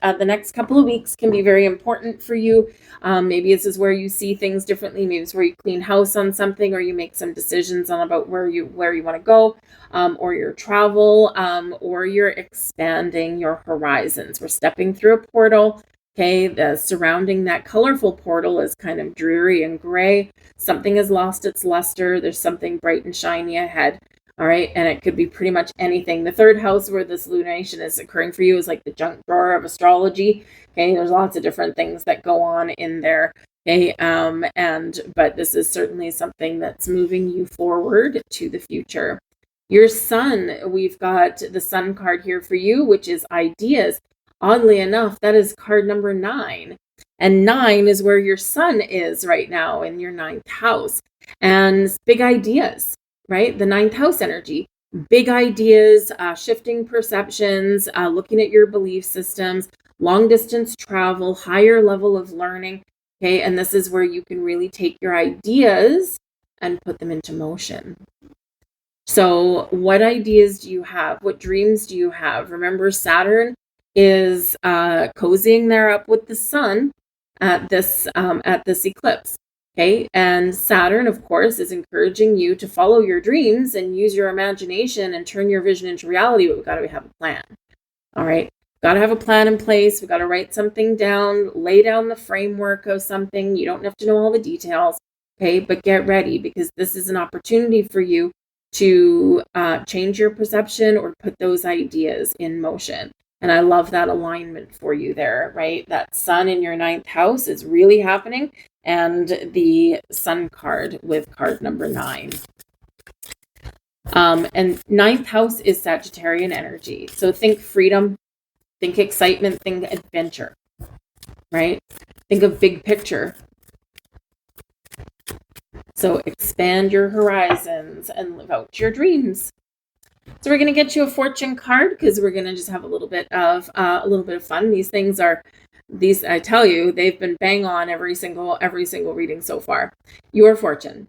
couple of weeks can be very important for you. Maybe this is where you see things differently. Maybe it's where you clean house on something, or you make some decisions on about where you want to go, or your travel, or you're expanding your horizons. We're stepping through a portal. Okay, the surrounding that colorful portal is kind of dreary and gray. Something has lost its luster. There's something bright and shiny ahead. All right, and it could be pretty much anything. The third house where this lunation is occurring for you is like the junk drawer of astrology. Okay, there's lots of different things that go on in there. Okay, but this is certainly something that's moving you forward to the future. Your sun, we've got the sun card here for you, which is ideas. Oddly enough, that is card number 9. And 9 is where your sun is right now in your 9th house. And big ideas, right? The 9th house energy. Big ideas, shifting perceptions, looking at your belief systems, long distance travel, higher level of learning. Okay, and this is where you can really take your ideas and put them into motion. So what ideas do you have? What dreams do you have? Remember, Saturn is cozying there up with the sun at this eclipse. Okay, and Saturn, of course, is encouraging you to follow your dreams and use your imagination and turn your vision into reality, but we've got to have a plan. All right, got to have a plan in place. We've got to write something down, lay down the framework of something. You don't have to know all the details, okay, but get ready, because this is an opportunity for you to change your perception or put those ideas in motion. And I love that alignment for you there, right? That sun in your 9th house is really happening. And the sun card with card number 9. And 9th house is Sagittarian energy. So think freedom, think excitement, think adventure, right? Think of big picture. So expand your horizons and live out your dreams. So we're going to get you a fortune card, because we're going to just have a little bit of fun. These I tell you, they've been bang on every single reading so far. Your fortune.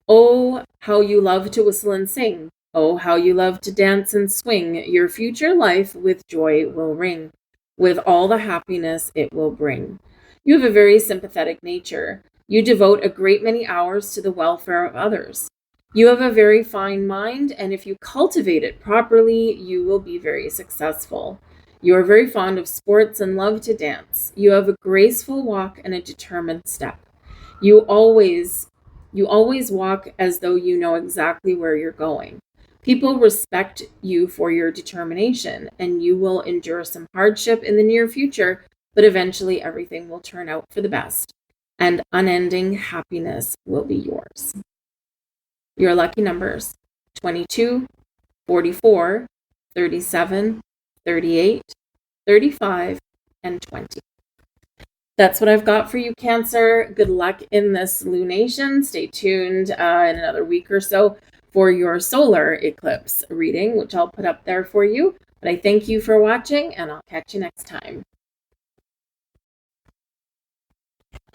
Oh, how you love to whistle and sing. Oh, how you love to dance and swing. Your future life with joy will ring, with all the happiness it will bring. You have a very sympathetic nature. You devote a great many hours to the welfare of others. You have a very fine mind, and if you cultivate it properly, you will be very successful. You are very fond of sports and love to dance. You have a graceful walk and a determined step. You always walk as though you know exactly where you're going. People respect you for your determination, and you will endure some hardship in the near future, but eventually everything will turn out for the best, and unending happiness will be yours. Your lucky numbers: 22, 44, 37, 38, 35, and 20. That's what I've got for you, Cancer. Good luck in this lunation. Stay tuned in another week or so for your solar eclipse reading, which I'll put up there for you. But I thank you for watching, and I'll catch you next time.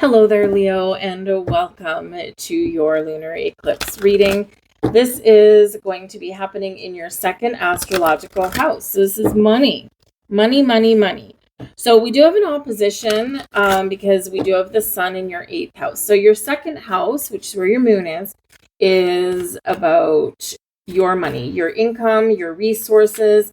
Hello there, Leo, and welcome to your lunar eclipse reading. This is going to be happening in your 2nd astrological house. So this is money. Money, money, money. So we do have an opposition because we do have the sun in your 8th house. So your 2nd house, which is where your moon is about your money, your income, your resources,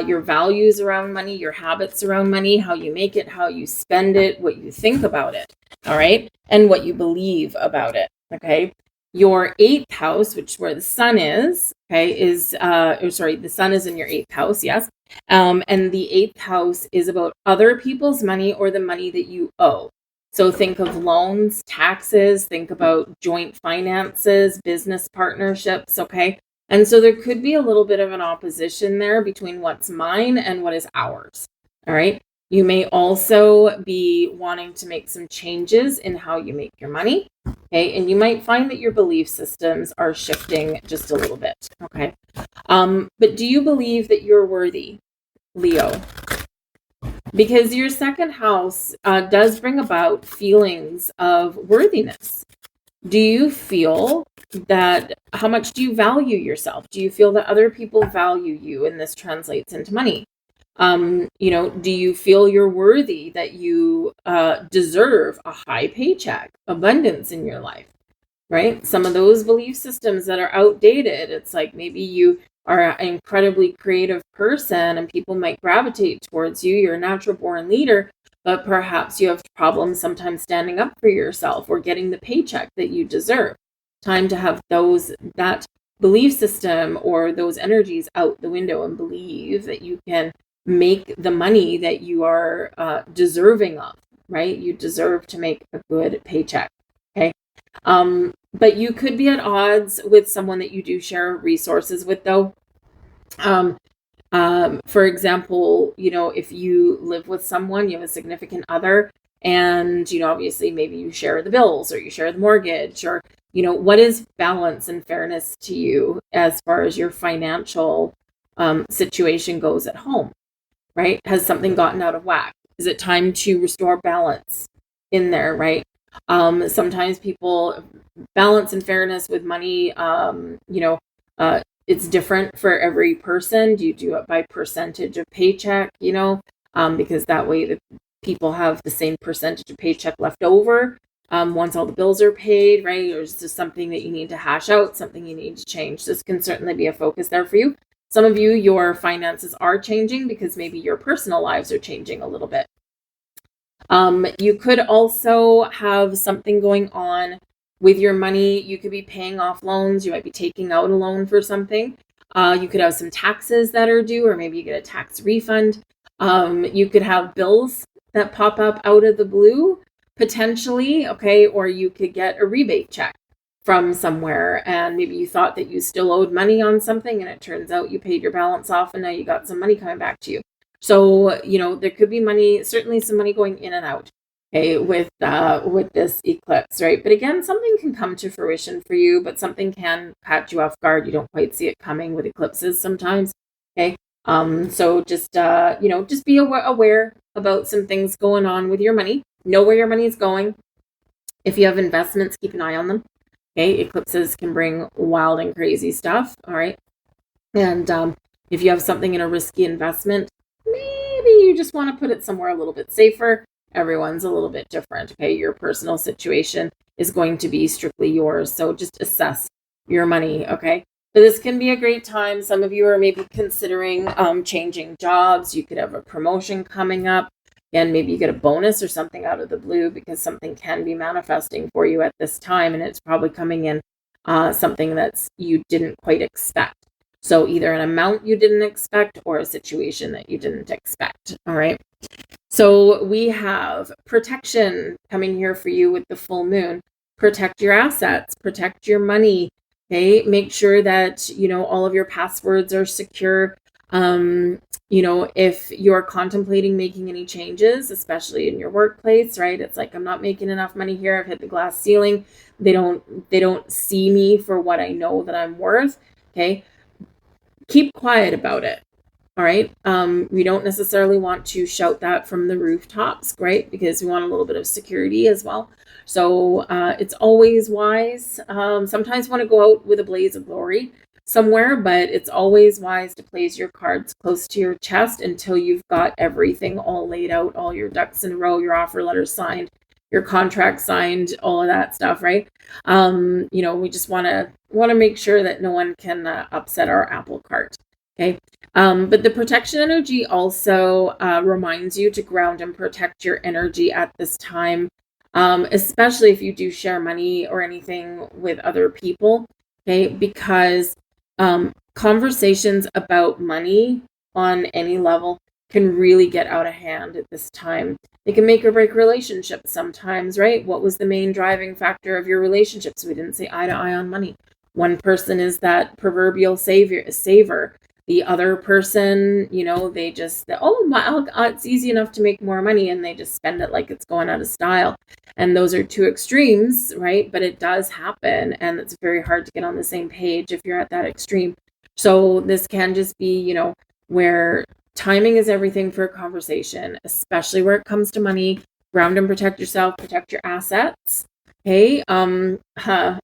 your values around money, your habits around money, how you make it, how you spend it, what you think about it, all right, and what you believe about it, okay? Your 8th house, which is where the sun is, okay, the sun is in your 8th house, yes, and the 8th house is about other people's money or the money that you owe. So think of loans, taxes, think about joint finances, business partnerships, okay? And so there could be a little bit of an opposition there between what's mine and what is ours, all right? You may also be wanting to make some changes in how you make your money, okay? And you might find that your belief systems are shifting just a little bit, okay? But do you believe that you're worthy, Leo? Because your 2nd house does bring about feelings of worthiness. Do you feel that, how much do you value yourself? Do you feel that other people value you, and this translates into money? Do you feel you're worthy, that you deserve a high paycheck, abundance in your life, right? Some of those belief systems that are outdated, it's like maybe you are an incredibly creative person and people might gravitate towards you. You're a natural born leader, but perhaps you have problems sometimes standing up for yourself or getting the paycheck that you deserve. Time to have that belief system or those energies out the window and believe that you can make the money that you are deserving of, right? You deserve to make a good paycheck, okay? But you could be at odds with someone that you do share resources with, though. For example, if you live with someone, you have a significant other, and, obviously maybe you share the bills or you share the mortgage, or, what is balance and fairness to you as far as your financial situation goes at home, right? Has something gotten out of whack? Is it time to restore balance in there, right? Sometimes people balance and fairness with money, it's different for every person. Do you do it by percentage of paycheck, because that way the people have the same percentage of paycheck left over once all the bills are paid, right? Or is this something that you need to hash out, something you need to change? This can certainly be a focus there for you. Some of you, your finances are changing because maybe your personal lives are changing a little bit. You could also have something going on with your money. You could be paying off loans. You might be taking out a loan for something. You could have some taxes that are due, or maybe you get a tax refund. You could have bills that pop up out of the blue, potentially, okay? Or you could get a rebate check from somewhere, and maybe you thought that you still owed money on something, and it turns out you paid your balance off, and now you got some money coming back to you. So, there could be money, certainly some money going in and out, okay, with this eclipse, right? But again, something can come to fruition for you, but something can catch you off guard. You don't quite see it coming with eclipses sometimes, okay? So just be aware about some things going on with your money. Know where your money is going. If you have investments, keep an eye on them. Okay, eclipses can bring wild and crazy stuff. All right, and if you have something in a risky investment, maybe you just want to put it somewhere a little bit safer. Everyone's a little bit different. Okay, your personal situation is going to be strictly yours, so just assess your money. Okay. So this can be a great time. Some of you are maybe considering changing jobs. You could have a promotion coming up, and maybe you get a bonus or something out of the blue, because something can be manifesting for you at this time, and it's probably coming in something that's you didn't quite expect. So either an amount you didn't expect or a situation that you didn't expect. All right. So we have protection coming here for you with the full moon. Protect your assets, protect your money. Okay, make sure that, all of your passwords are secure. If you're contemplating making any changes, especially in your workplace, right? It's like, I'm not making enough money here. I've hit the glass ceiling. They don't see me for what I know that I'm worth. Okay. Keep quiet about it. All right. We don't necessarily want to shout that from the rooftops, right? Because we want a little bit of security as well. So it's always wise. Sometimes you want to go out with a blaze of glory somewhere, but it's always wise to place your cards close to your chest until you've got everything all laid out, all your ducks in a row, your offer letter signed, your contract signed, all of that stuff, right? We just want to make sure that no one can upset our apple cart. Okay. But the protection energy also reminds you to ground and protect your energy at this time, especially if you do share money or anything with other people. Okay, because conversations about money on any level can really get out of hand at this time. They can make or break relationships sometimes, right? What was the main driving factor of your relationships? We didn't see eye to eye on money. One person is that proverbial saver. The other person, they just, it's easy enough to make more money, and they just spend it like it's going out of style. And those are two extremes, right? But it does happen, and it's very hard to get on the same page if you're at that extreme. So this can just be, where timing is everything for a conversation, especially where it comes to money. Ground and protect yourself, protect your assets. Okay,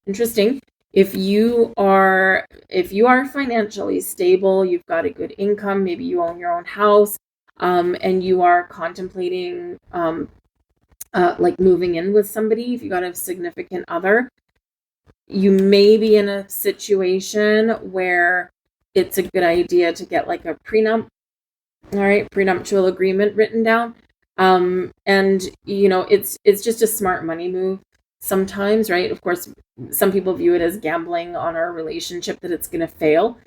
interesting. If you are financially stable, you've got a good income, maybe you own your own house, and you are contemplating like moving in with somebody, if you got a significant other, you may be in a situation where it's a good idea to get like a prenup, all right, prenuptial agreement written down. And it's just a smart money move sometimes, right? Of course, some people view it as gambling on our relationship, that it's going to fail.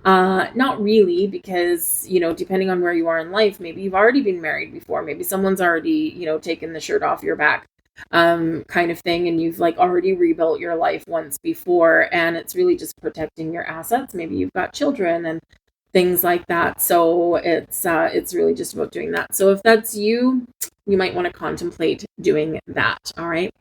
Not really, because, depending on where you are in life, maybe you've already been married before. Maybe someone's already, taken the shirt off your back kind of thing, and you've like already rebuilt your life once before, and it's really just protecting your assets. Maybe you've got children and things like that. So it's really just about doing that. So if that's you, you might want to contemplate doing that. All right.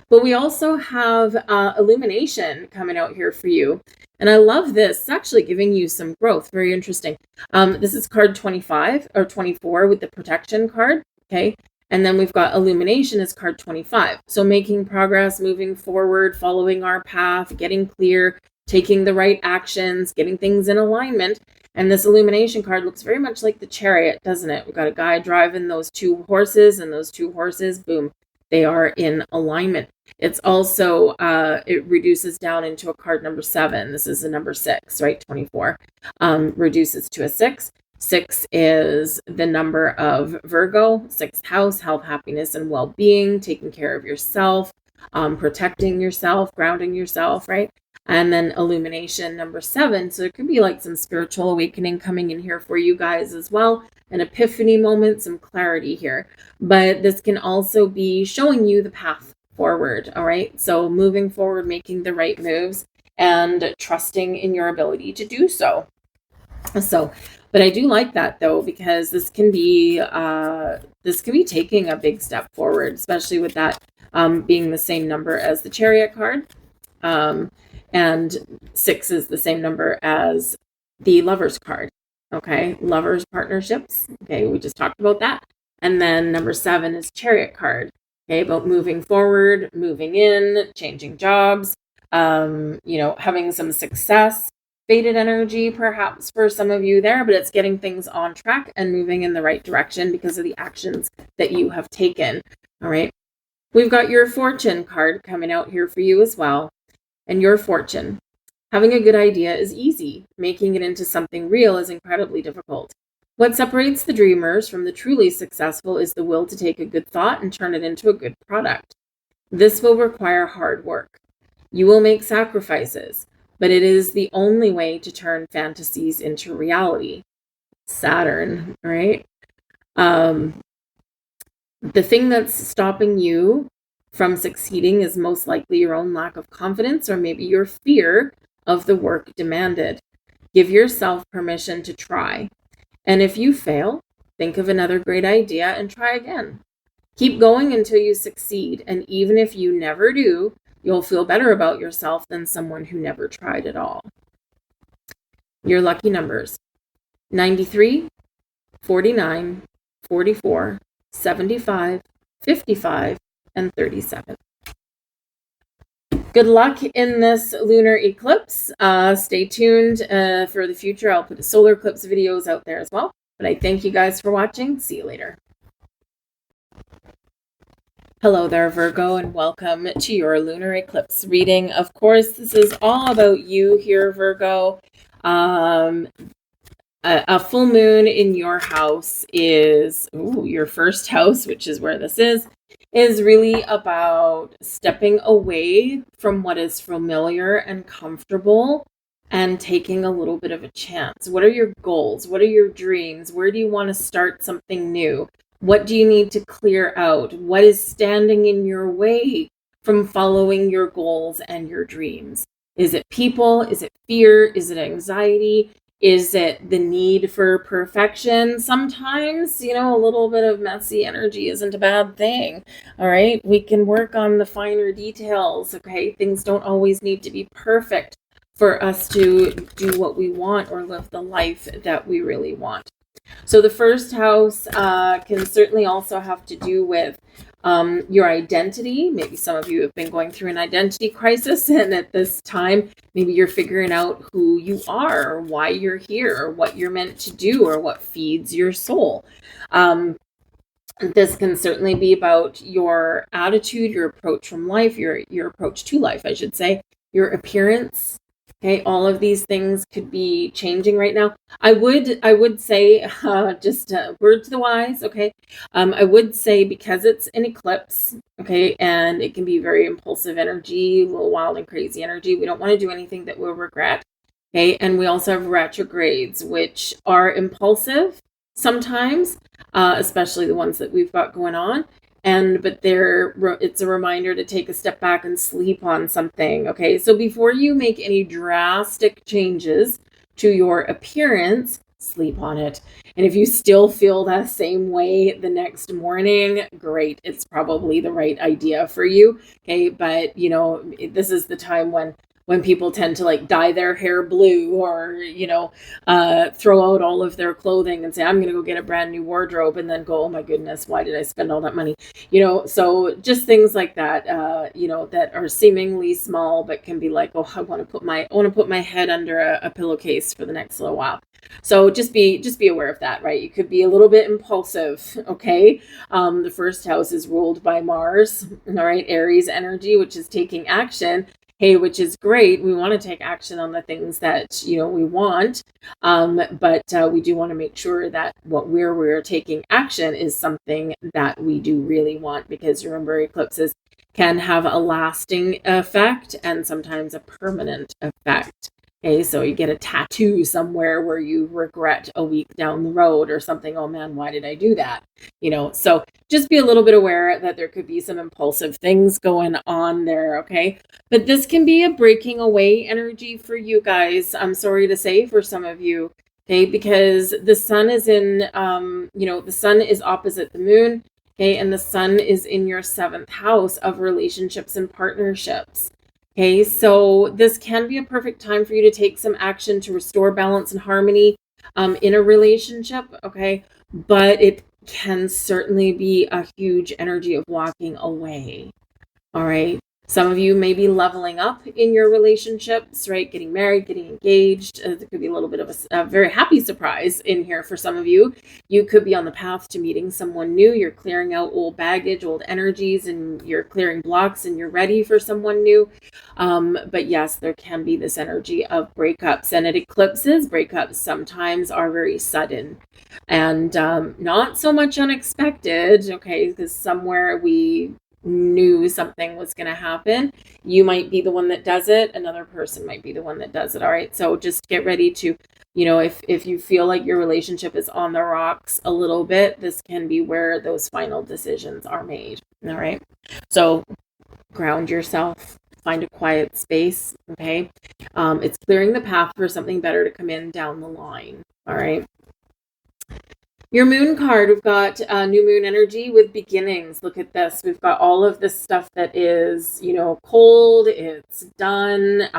But we also have illumination coming out here for you. And I love this. It's actually giving you some growth. Very interesting. This is card 25 or 24 with the protection card. Okay. And then we've got illumination as card 25. So making progress, moving forward, following our path, getting clear, taking the right actions, getting things in alignment. And this illumination card looks very much like the Chariot, doesn't it? We've got a guy driving those two horses, and those two horses, boom, they are in alignment. It's also, it reduces down into a card number 7. This is a number 6, right? 24 reduces to a 6. 6 is the number of Virgo, 6th house, health, happiness, and well-being, taking care of yourself, protecting yourself, grounding yourself, right? And then illumination, number 7. So it could be like some spiritual awakening coming in here for you guys as well. An epiphany moment, some clarity here. But this can also be showing you the path forward, all right? So moving forward, making the right moves, and trusting in your ability to do so. But I do like that though, because this can be taking a big step forward, especially with that being the same number as the Chariot card. And 6 is the same number as the Lovers card. Okay, Lovers partnerships. Okay, we just talked about that. And then number 7 is Chariot card. Okay, about moving forward, moving in, changing jobs, having some success. Faded energy perhaps for some of you there, but it's getting things on track and moving in the right direction because of the actions that you have taken. All right. We've got your Fortune card coming out here for you as well. And your fortune. Having a good idea is easy. Making it into something real is incredibly difficult. What separates the dreamers from the truly successful is the will to take a good thought and turn it into a good product. This will require hard work. You will make sacrifices, but it is the only way to turn fantasies into reality. Saturn, right? The thing that's stopping you from succeeding is most likely your own lack of confidence, or maybe your fear of the work demanded. Give yourself permission to try. And if you fail, think of another great idea and try again. Keep going until you succeed. And even if you never do, you'll feel better about yourself than someone who never tried at all. Your lucky numbers: 93, 49, 44, 75, 55, and 37. Good luck in this lunar eclipse. Stay tuned for the future. I'll put solar eclipse videos out there as well. But I thank you guys for watching. See you later. Hello there, Virgo, and welcome to your lunar eclipse reading. Of course, this is all about you here, Virgo. A full moon in your house is your first house, which is where this is really about stepping away from what is familiar and comfortable and taking a little bit of a chance. What are your goals? What are your dreams? Where do you want to start something new? What do you need to clear out? What is standing in your way from following your goals and your dreams? Is it people? Is it fear? Is it anxiety? Is it the need for perfection? Sometimes, a little bit of messy energy isn't a bad thing. All right. We can work on the finer details. Okay. Things don't always need to be perfect for us to do what we want or live the life that we really want. So the first house can certainly also have to do with your identity. Maybe some of you have been going through an identity crisis, and at this time, maybe you're figuring out who you are, or why you're here, or what you're meant to do, or what feeds your soul. This can certainly be about your attitude, your approach from life, your approach to life, I should say, your appearance. Okay, all of these things could be changing right now. I would say, just a word to the wise, okay? I would say, because it's an eclipse, okay, and it can be very impulsive energy, a little wild and crazy energy. We don't want to do anything that we'll regret, okay? And we also have retrogrades, which are impulsive sometimes, especially the ones that we've got going on. but it's a reminder to take a step back and sleep on something. Okay, so before you make any drastic changes to your appearance, sleep on it. And if you still feel that same way the next morning, great, it's probably the right idea for you. Okay, but this is the time when people tend to like dye their hair blue, or throw out all of their clothing and say, I'm going to go get a brand new wardrobe, and then go, oh my goodness, why did I spend all that money? So just things like that, that are seemingly small, but can be like, oh, I want to put my head under a pillowcase for the next little while. So just be aware of that, right? You could be a little bit impulsive. Okay. The first house is ruled by Mars, all right, Aries energy, which is taking action. Hey, which is great. We want to take action on the things that, we want. But we do want to make sure that we're taking action is something that we do really want, because remember, eclipses can have a lasting effect and sometimes a permanent effect. Okay, so you get a tattoo somewhere where you regret a week down the road or something. Oh man, why did I do that? So just be a little bit aware that there could be some impulsive things going on there. Okay, but this can be a breaking away energy for you guys. I'm sorry to say, for some of you. Okay, because the sun is in, the sun is opposite the moon. Okay, and the sun is in your 7th house of relationships and partnerships. Okay, so this can be a perfect time for you to take some action to restore balance and harmony in a relationship, okay? But it can certainly be a huge energy of walking away, all right? Some of you may be leveling up in your relationships, right? Getting married, getting engaged. There could be a little bit of a very happy surprise in here for some of you. You could be on the path to meeting someone new. You're clearing out old baggage, old energies, and you're clearing blocks, and you're ready for someone new. But yes, there can be this energy of breakups. And at eclipses, breakups sometimes are very sudden and not so much unexpected, okay? Because somewhere we knew something was going to happen. You might be the one that does it. Another person might be the one that does it. All right. So just get ready to, if you feel like your relationship is on the rocks a little bit, this can be where those final decisions are made. All right. So ground yourself, find a quiet space. Okay. It's clearing the path for something better to come in down the line. All right. Your moon card, we've got new moon energy with beginnings. Look at this. We've got all of this stuff that is, cold. It's done.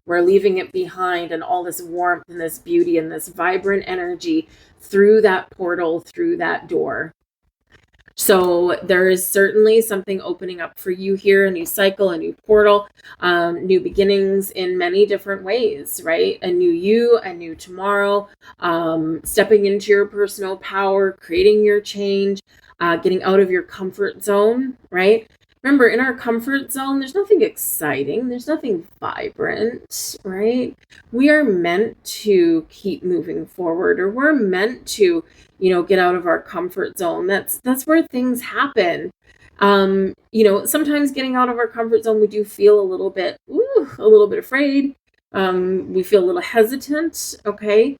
We're leaving it behind, and all this warmth and this beauty and this vibrant energy through that portal, through that door. So there is certainly something opening up for you here, a new cycle, a new portal, new beginnings in many different ways, right? A new you, a new tomorrow, stepping into your personal power, creating your change, getting out of your comfort zone, right? Remember, in our comfort zone, there's nothing exciting. There's nothing vibrant, right? We are meant to keep moving forward, or we're meant to, get out of our comfort zone. That's where things happen. Sometimes getting out of our comfort zone, we do feel a little bit afraid. We feel a little hesitant, okay?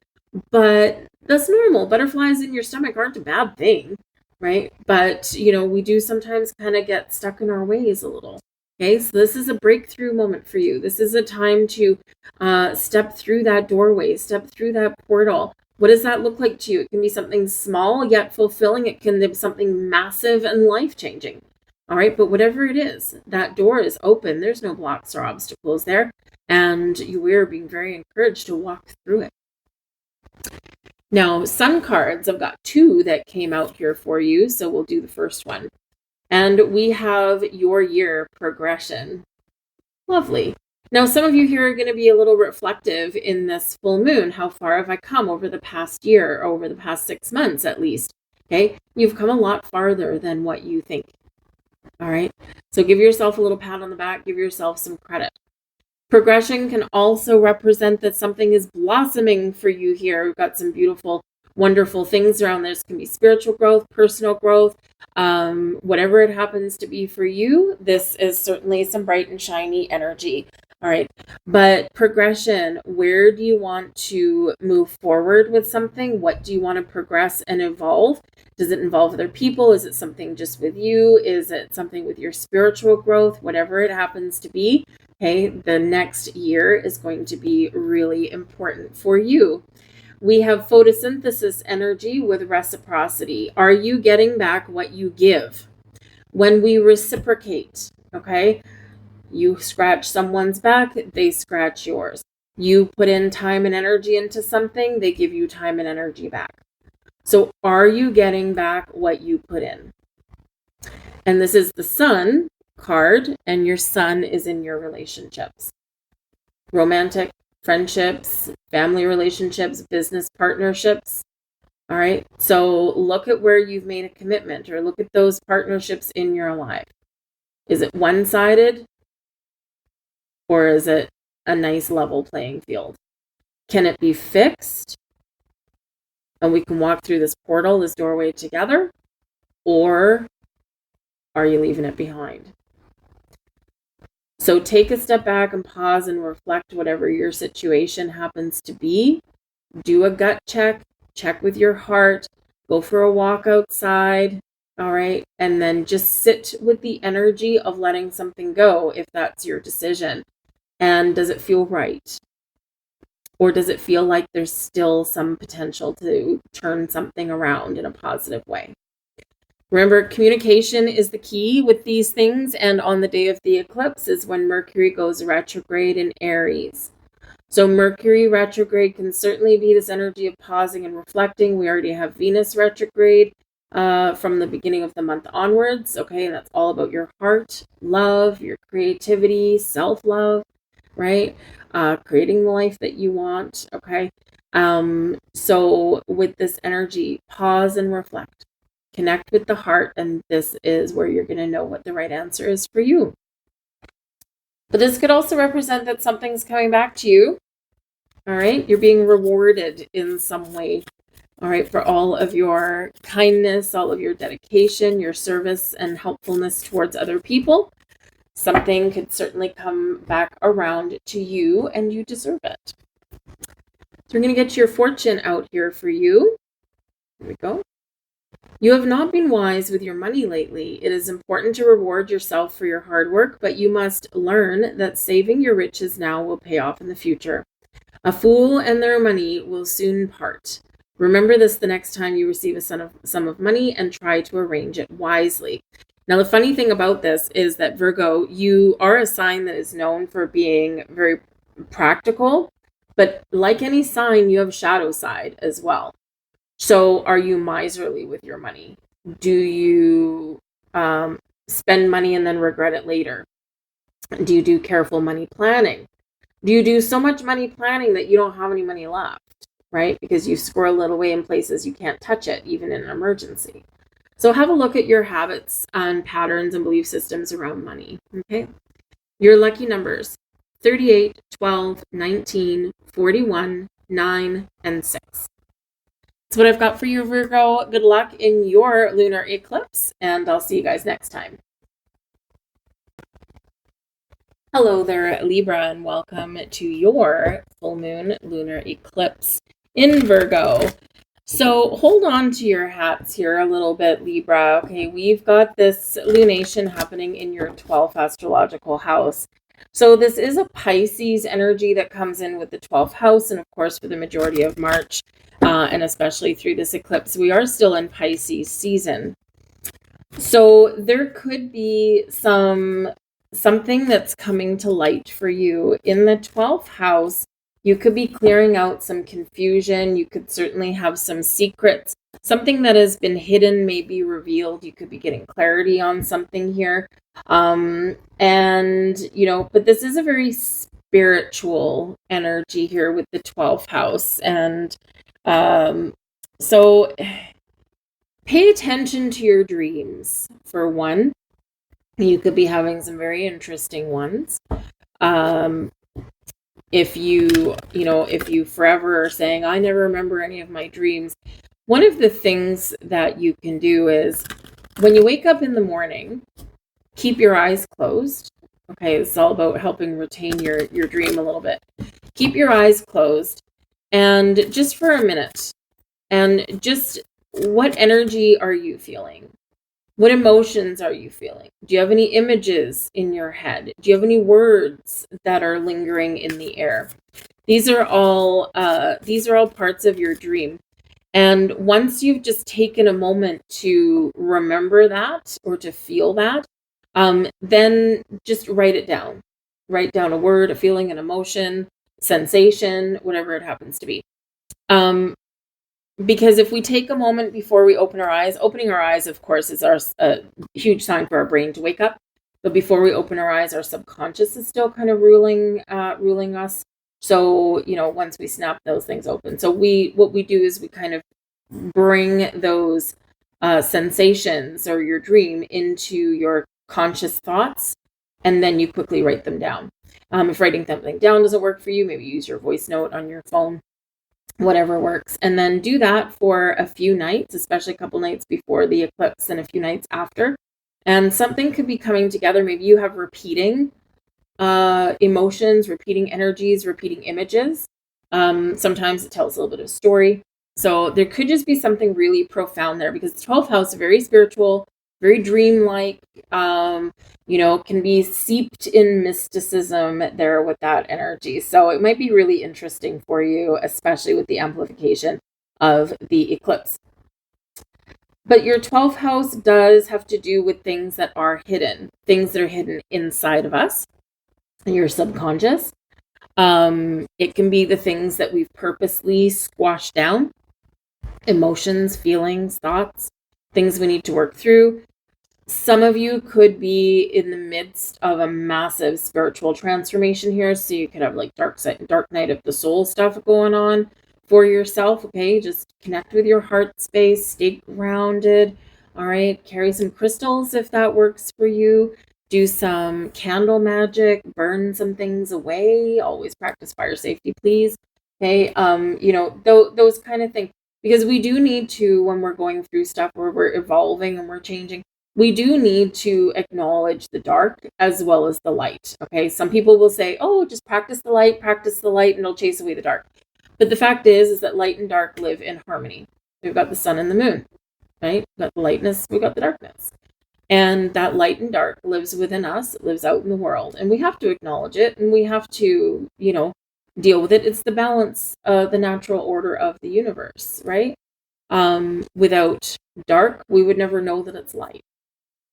But that's normal. Butterflies in your stomach aren't a bad thing. Right? But, we do sometimes kind of get stuck in our ways a little. Okay, so this is a breakthrough moment for you. This is a time to step through that doorway, step through that portal. What does that look like to you? It can be something small yet fulfilling. It can be something massive and life-changing. All right, but whatever it is, that door is open. There's no blocks or obstacles there. And we are being very encouraged to walk through it. Now, sun cards, I've got 2 that came out here for you, so we'll do the first one. And we have your year progression. Lovely. Now, some of you here are going to be a little reflective in this full moon. How far have I come over the past year, or over the past 6 months at least? Okay, you've come a lot farther than what you think. All right, so give yourself a little pat on the back, give yourself some credit. Progression can also represent that something is blossoming for you here. We've got some beautiful, wonderful things around there. This can be spiritual growth, personal growth, whatever it happens to be for you. This is certainly some bright and shiny energy. All right. But progression, where do you want to move forward with something? What do you want to progress and evolve? Does it involve other people? Is it something just with you? Is it something with your spiritual growth? Whatever it happens to be, okay, the next year is going to be really important for you. We have photosynthesis energy with reciprocity. Are you getting back what you give? When we reciprocate, okay, you scratch someone's back, they scratch yours. You put in time and energy into something, they give you time and energy back. So are you getting back what you put in? And this is the Sun card, and your Sun is in your relationships. Romantic, friendships, family relationships, business partnerships. All right. So look at where you've made a commitment, or look at those partnerships in your life. Is it one-sided, or is it a nice level playing field? Can it be fixed and we can walk through this portal, this doorway together? Or are you leaving it behind? So take a step back and pause and reflect whatever your situation happens to be. Do a gut check, check with your heart, go for a walk outside, all right? And then just sit with the energy of letting something go if that's your decision. And does it feel right? Or does it feel like there's still some potential to turn something around in a positive way? Remember, communication is the key with these things. And on the day of the eclipse is when Mercury goes retrograde in Aries. So Mercury retrograde can certainly be this energy of pausing and reflecting. We already have Venus retrograde from the beginning of the month onwards. Okay, and that's all about your heart, love, your creativity, self-love, right? Creating the life that you want. Okay. So with this energy, pause and reflect. Connect with the heart, and this is where you're going to know what the right answer is for you. But this could also represent that something's coming back to you. All right. You're being rewarded in some way. All right. For all of your kindness, all of your dedication, your service and helpfulness towards other people. Something could certainly come back around to you, and you deserve it. So we're going to get your fortune out here for you. Here we go. You have not been wise with your money lately. It is important to reward yourself for your hard work, but you must learn that saving your riches now will pay off in the future. A fool and their money will soon part. Remember this the next time you receive a sum of money, and try to arrange it wisely. Now, the funny thing about this is that Virgo, you are a sign that is known for being very practical, but like any sign, you have a shadow side as well. So are you miserly with your money? Do you spend money and then regret it later? Do you do careful money planning? Do you do so much money planning that you don't have any money left, right? Because you squirrel it away in places you can't touch it, even in an emergency. So have a look at your habits and patterns and belief systems around money, okay? Your lucky numbers, 38, 12, 19, 41, 9, and 6. That's what I've got for you, Virgo. Good luck in your lunar eclipse, and I'll see you guys next time. Hello there, Libra, and welcome to your full moon lunar eclipse in Virgo. So hold on to your hats here a little bit, Libra. Okay, we've got this lunation happening in your 12th astrological house. So this is a Pisces energy that comes in with the 12th house, and of course for the majority of March, and especially through this eclipse, we are still in Pisces season. So there could be something that's coming to light for you in the 12th house. You could be clearing out some confusion. You could certainly have some secrets. Something that has been hidden may be revealed. You could be getting clarity on something here. And, but this is a very spiritual energy here with the 12th house. And so pay attention to your dreams, for one. You could be having some very interesting ones. If you forever are saying, I never remember any of my dreams, one of the things that you can do is when you wake up in the morning, keep your eyes closed. Okay, it's all about helping retain your dream a little bit. Keep your eyes closed, and just for a minute, and just what energy are you feeling? What emotions are you feeling? Do you have any images in your head? Do you have any words that are lingering in the air? These are all parts of your dream. And once you've just taken a moment to remember that or to feel that, then just write it down. Write down a word, a feeling, an emotion, sensation, whatever it happens to be. Because if we take a moment before we open our eyes, opening our eyes, of course, is a huge sign for our brain to wake up. But before we open our eyes, our subconscious is still kind of ruling us. So, once we snap those things open. So what we do is we kind of bring those sensations or your dream into your conscious thoughts, and then you quickly write them down. If writing something down doesn't work for you, maybe use your voice note on your phone, whatever works. And then do that for a few nights, especially a couple nights before the eclipse and a few nights after. And something could be coming together. Maybe you have repeating emotions, repeating energies, repeating images. Sometimes it tells a little bit of a story. So there could just be something really profound there, because the 12th house is very spiritual, very dreamlike, can be seeped in mysticism there with that energy. So it might be really interesting for you, especially with the amplification of the eclipse. But your 12th house does have to do with things that are hidden, things that are hidden inside of us, in your subconscious. It can be the things that we've purposely squashed down, emotions, feelings, thoughts, things we need to work through. Some of you could be in the midst of a massive spiritual transformation here. So you could have like dark night of the soul stuff going on for yourself. Okay. Just connect with your heart space, stay grounded. All right. Carry some crystals if that works for you. Do some candle magic, burn some things away. Always practice fire safety, please. Okay. Those kind of things, because we do need to, when we're going through stuff where we're evolving and we're changing, we do need to acknowledge the dark as well as the light. Okay. Some people will say, oh, just practice the light, and it'll chase away the dark. But the fact is that light and dark live in harmony. We've got the sun and the moon, right? We've got the lightness, we've got the darkness. And that light and dark lives within us, it lives out in the world. And we have to acknowledge it, and we have to, deal with it. It's the balance, the natural order of the universe, right? Without dark, we would never know that it's light.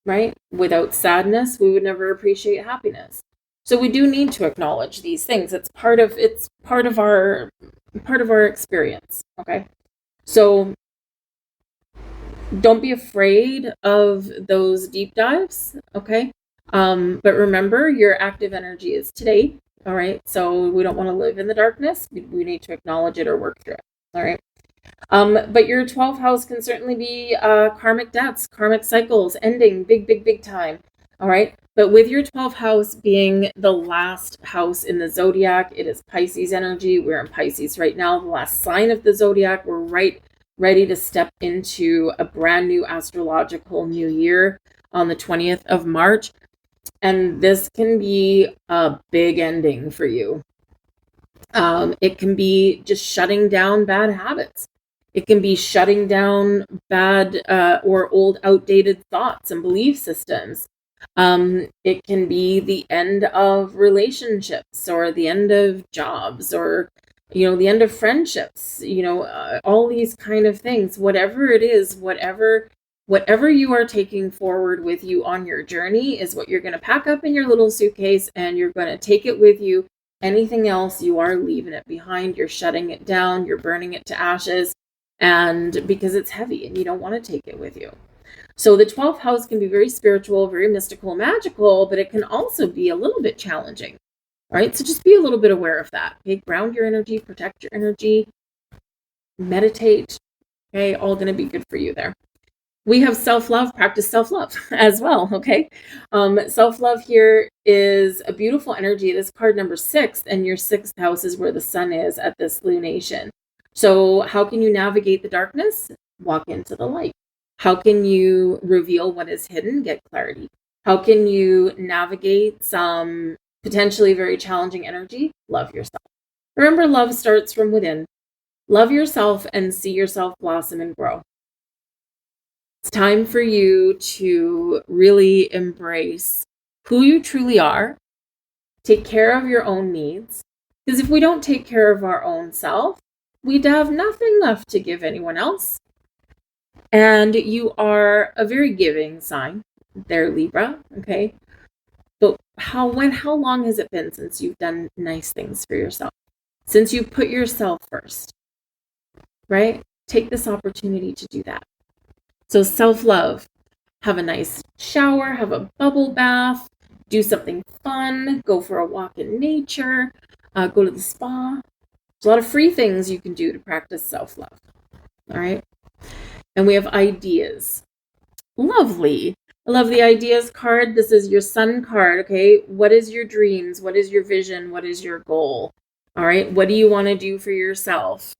Right? Without sadness, we would never appreciate happiness. So we do need to acknowledge these things. It's part of our experience. Okay. So don't be afraid of those deep dives. Okay. But remember, your active energy is today. All right. So we don't want to live in the darkness. We need to acknowledge it or work through it. All right. But your 12th house can certainly be karmic debts, karmic cycles, ending big time. All right. But with your 12th house being the last house in the zodiac, it is Pisces energy. We're in Pisces right now, the last sign of the zodiac. We're right ready to step into a brand new astrological new year on the 20th of March. And this can be a big ending for you. It can be just shutting down bad habits. It can be shutting down bad or old outdated thoughts and belief systems. It can be the end of relationships or the end of jobs or, the end of friendships, all these kind of things. Whatever it is, whatever you are taking forward with you on your journey is what you're going to pack up in your little suitcase, and you're going to take it with you. Anything else, you are leaving it behind. You're shutting it down. You're burning it to ashes. And because it's heavy and you don't want to take it with you. So the 12th house can be very spiritual, very mystical, magical, but it can also be a little bit challenging. All right. So just be a little bit aware of that. Okay. Ground your energy, protect your energy, meditate. Okay. All going to be good for you there. We have self-love, practice self-love as well. Okay. Self-love here is a beautiful energy. This card number 6, and your 6th house is where the sun is at this lunation. So how can you navigate the darkness? Walk into the light. How can you reveal what is hidden? Get clarity. How can you navigate some potentially very challenging energy? Love yourself. Remember, love starts from within. Love yourself and see yourself blossom and grow. It's time for you to really embrace who you truly are, take care of your own needs, because if we don't take care of our own self, we'd have nothing left to give anyone else. And you are a very giving sign there, Libra, okay? But how long has it been since you've done nice things for yourself? Since you put yourself first, right? Take this opportunity to do that. So self-love, have a nice shower, have a bubble bath, do something fun, go for a walk in nature, go to the spa. There's a lot of free things you can do to practice self-love, all right? And we have ideas. Lovely. I love the ideas card. This is your sun card, okay? What is your dreams? What is your vision? What is your goal? All right, what do you want to do for yourself?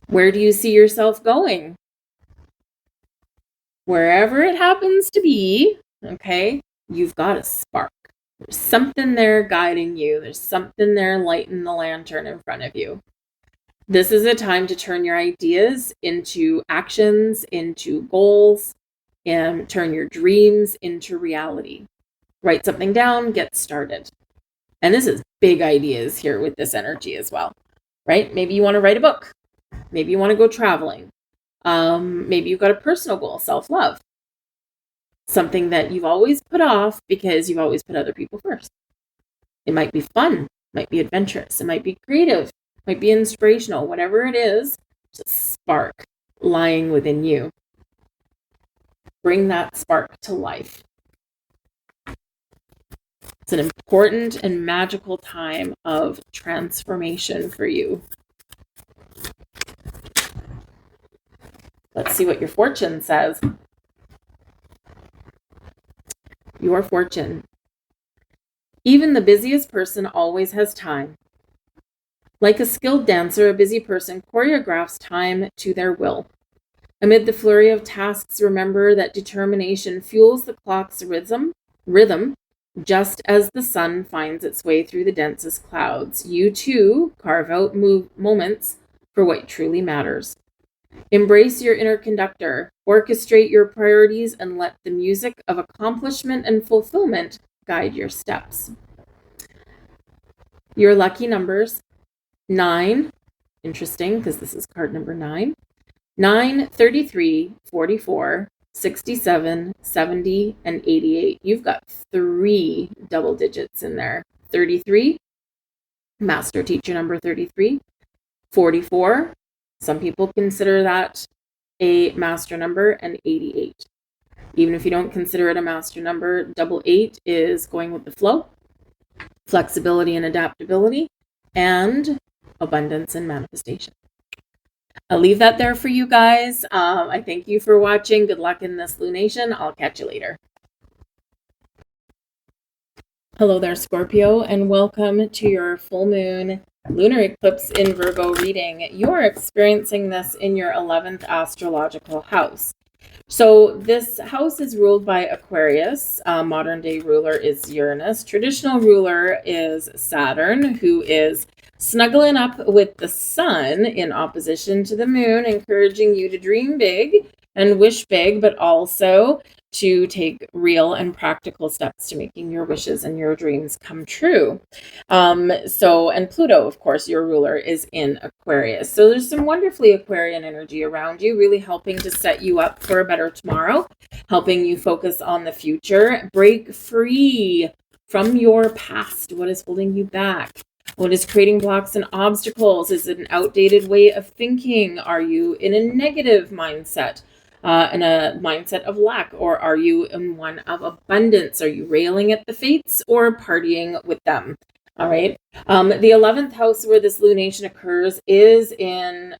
Where do you see yourself going? Wherever it happens to be, okay, you've got a spark. There's something there guiding you. There's something there lighting the lantern in front of you. This is a time to turn your ideas into actions, into goals, and turn your dreams into reality. Write something down, get started. And this is big ideas here with this energy as well, right? Maybe you want to write a book. Maybe you want to go traveling. Maybe you've got a personal goal, self-love. Something that you've always put off because you've always put other people first. It might be fun, might be adventurous, it might be creative, might be inspirational, whatever it is, there's a spark lying within you. Bring that spark to life. It's an important and magical time of transformation for you. Let's see what your fortune says. Your fortune. Even the busiest person always has time. Like a skilled dancer, a busy person choreographs time to their will. Amid the flurry of tasks, remember that determination fuels the clock's rhythm, just as the sun finds its way through the densest clouds. You too carve out moments for what truly matters. Embrace your inner conductor, orchestrate your priorities, and let the music of accomplishment and fulfillment guide your steps. Your lucky numbers: 9, interesting because this is card number 9, 9, 33, 44, 67, 70, and 88. You've got 3 double digits in there. 33, master teacher number 33. 44, some people consider that a master number, and 88. Even if you don't consider it a master number, 88 is going with the flow, flexibility and adaptability, and abundance and manifestation. I'll leave that there for you guys. I thank you for watching. Good luck in this lunation. I'll catch you later. Hello there, Scorpio, and welcome to your full moon lunar eclipse in Virgo reading. You're experiencing this in your 11th astrological house. So this house is ruled by Aquarius. Modern day ruler is Uranus. Traditional ruler is Saturn, who is snuggling up with the sun in opposition to the moon, encouraging you to dream big and wish big, but also to take real and practical steps to making your wishes and your dreams come true. And Pluto, of course, your ruler, is in Aquarius. So there's some wonderfully Aquarian energy around you, really helping to set you up for a better tomorrow, helping you focus on the future, break free from your past. What is holding you back? What is creating blocks and obstacles? Is it an outdated way of thinking? Are you in a negative mindset? In a mindset of lack, or are you in one of abundance? Are you railing at the fates or partying with them? All right. The 11th house where this lunation occurs is in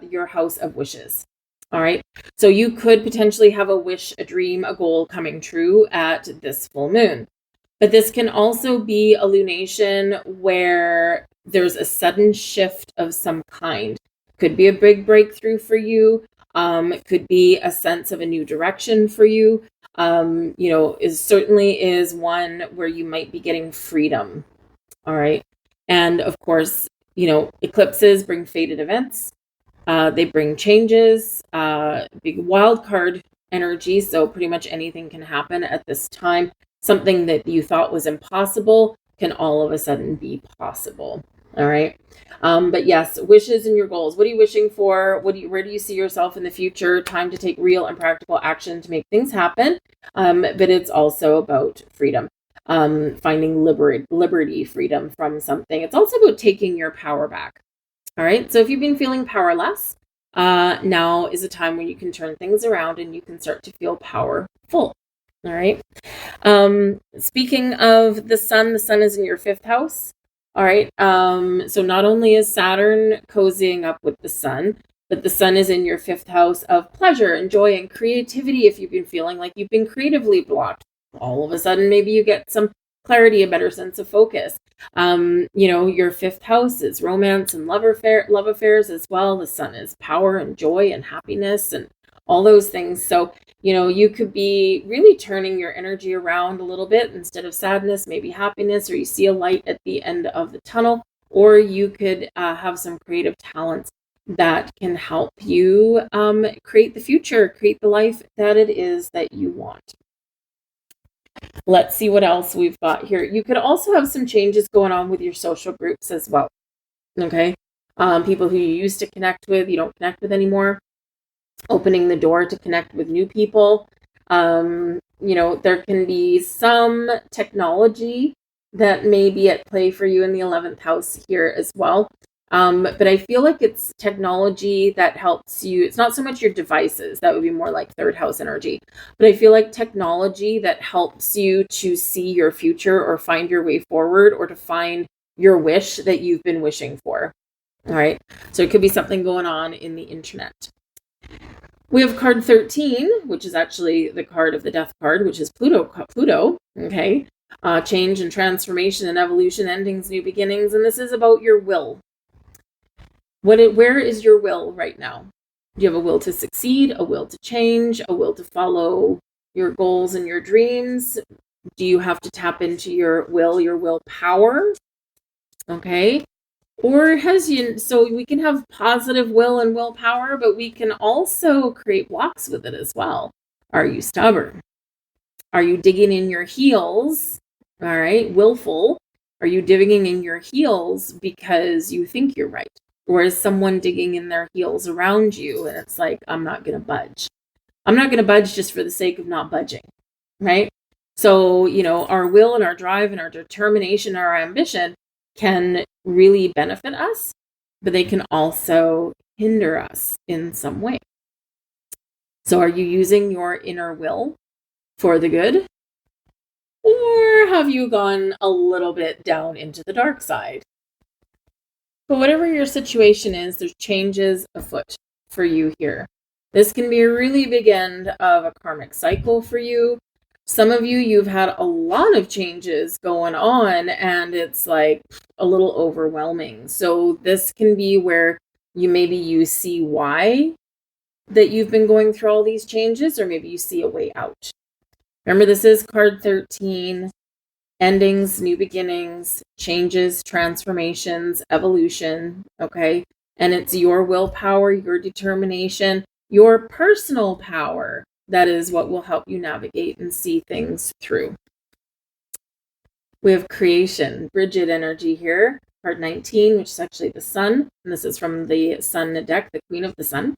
your house of wishes. All right. So you could potentially have a wish, a dream, a goal coming true at this full moon. But this can also be a lunation where there's a sudden shift of some kind. Could be a big breakthrough for you. It could be a sense of a new direction for you. Is certainly one where you might be getting freedom. All right. And of course, eclipses bring fated events. They bring changes, big wild card energy. So pretty much anything can happen at this time. Something that you thought was impossible can all of a sudden be possible. All right. But yes, wishes and your goals. What are you wishing for? Where do you see yourself in the future? Time to take real and practical action to make things happen. But it's also about freedom. Finding liberty, freedom from something. It's also about taking your power back. All right. So if you've been feeling powerless, now is a time when you can turn things around and you can start to feel powerful. All right. Speaking of the sun is in your 5th house. All right. So not only is Saturn cozying up with the sun, but the sun is in your 5th house of pleasure and joy and creativity. If you've been feeling like you've been creatively blocked, all of a sudden, maybe you get some clarity, a better sense of focus. Your 5th house is romance and love affairs as well. The sun is power and joy and happiness and all those things. So, you could be really turning your energy around a little bit. Instead of sadness, maybe happiness, or you see a light at the end of the tunnel, or you could have some creative talents that can help you create the future, create the life that it is that you want. Let's see what else we've got here. You could also have some changes going on with your social groups as well. Okay. People who you used to connect with, you don't connect with anymore. Opening the door to connect with new people. There can be some technology that may be at play for you in the 11th house here as well. But I feel like it's technology that helps you. It's not so much your devices. That would be more like 3rd house energy. But I feel like technology that helps you to see your future or find your way forward or to find your wish that you've been wishing for. All right. So it could be something going on in the internet. We have card 13, which is actually the card of the death card, which is Pluto. Okay. Change and transformation and evolution, endings, new beginnings. And this is about your will. Where is your will right now? Do you have a will to succeed, a will to change, a will to follow your goals and your dreams? Do you have to tap into your willpower? Okay. Or so we can have positive will and willpower, but we can also create blocks with it as well. Are you stubborn? Are you digging in your heels? All right. Willful. Are you digging in your heels because you think you're right? Or is someone digging in their heels around you and it's like, I'm not going to budge. I'm not going to budge just for the sake of not budging, right? So, our will and our drive and our determination, our ambition can really benefit us, but they can also hinder us in some way. So are you using your inner will for the good? Or have you gone a little bit down into the dark side? But whatever your situation is, there's changes afoot for you here. This can be a really big end of a karmic cycle for you. Some of you've had a lot of changes going on and it's like a little overwhelming. So this can be where you see why that you've been going through all these changes, or maybe you see a way out. Remember, this is card 13. Endings, new beginnings, changes, transformations, evolution, okay? And it's your willpower, your determination, your personal power. That is what will help you navigate and see things through. We have creation, Bridget energy here, card 19, which is actually the sun. And this is from the sun deck, the Queen of the Sun.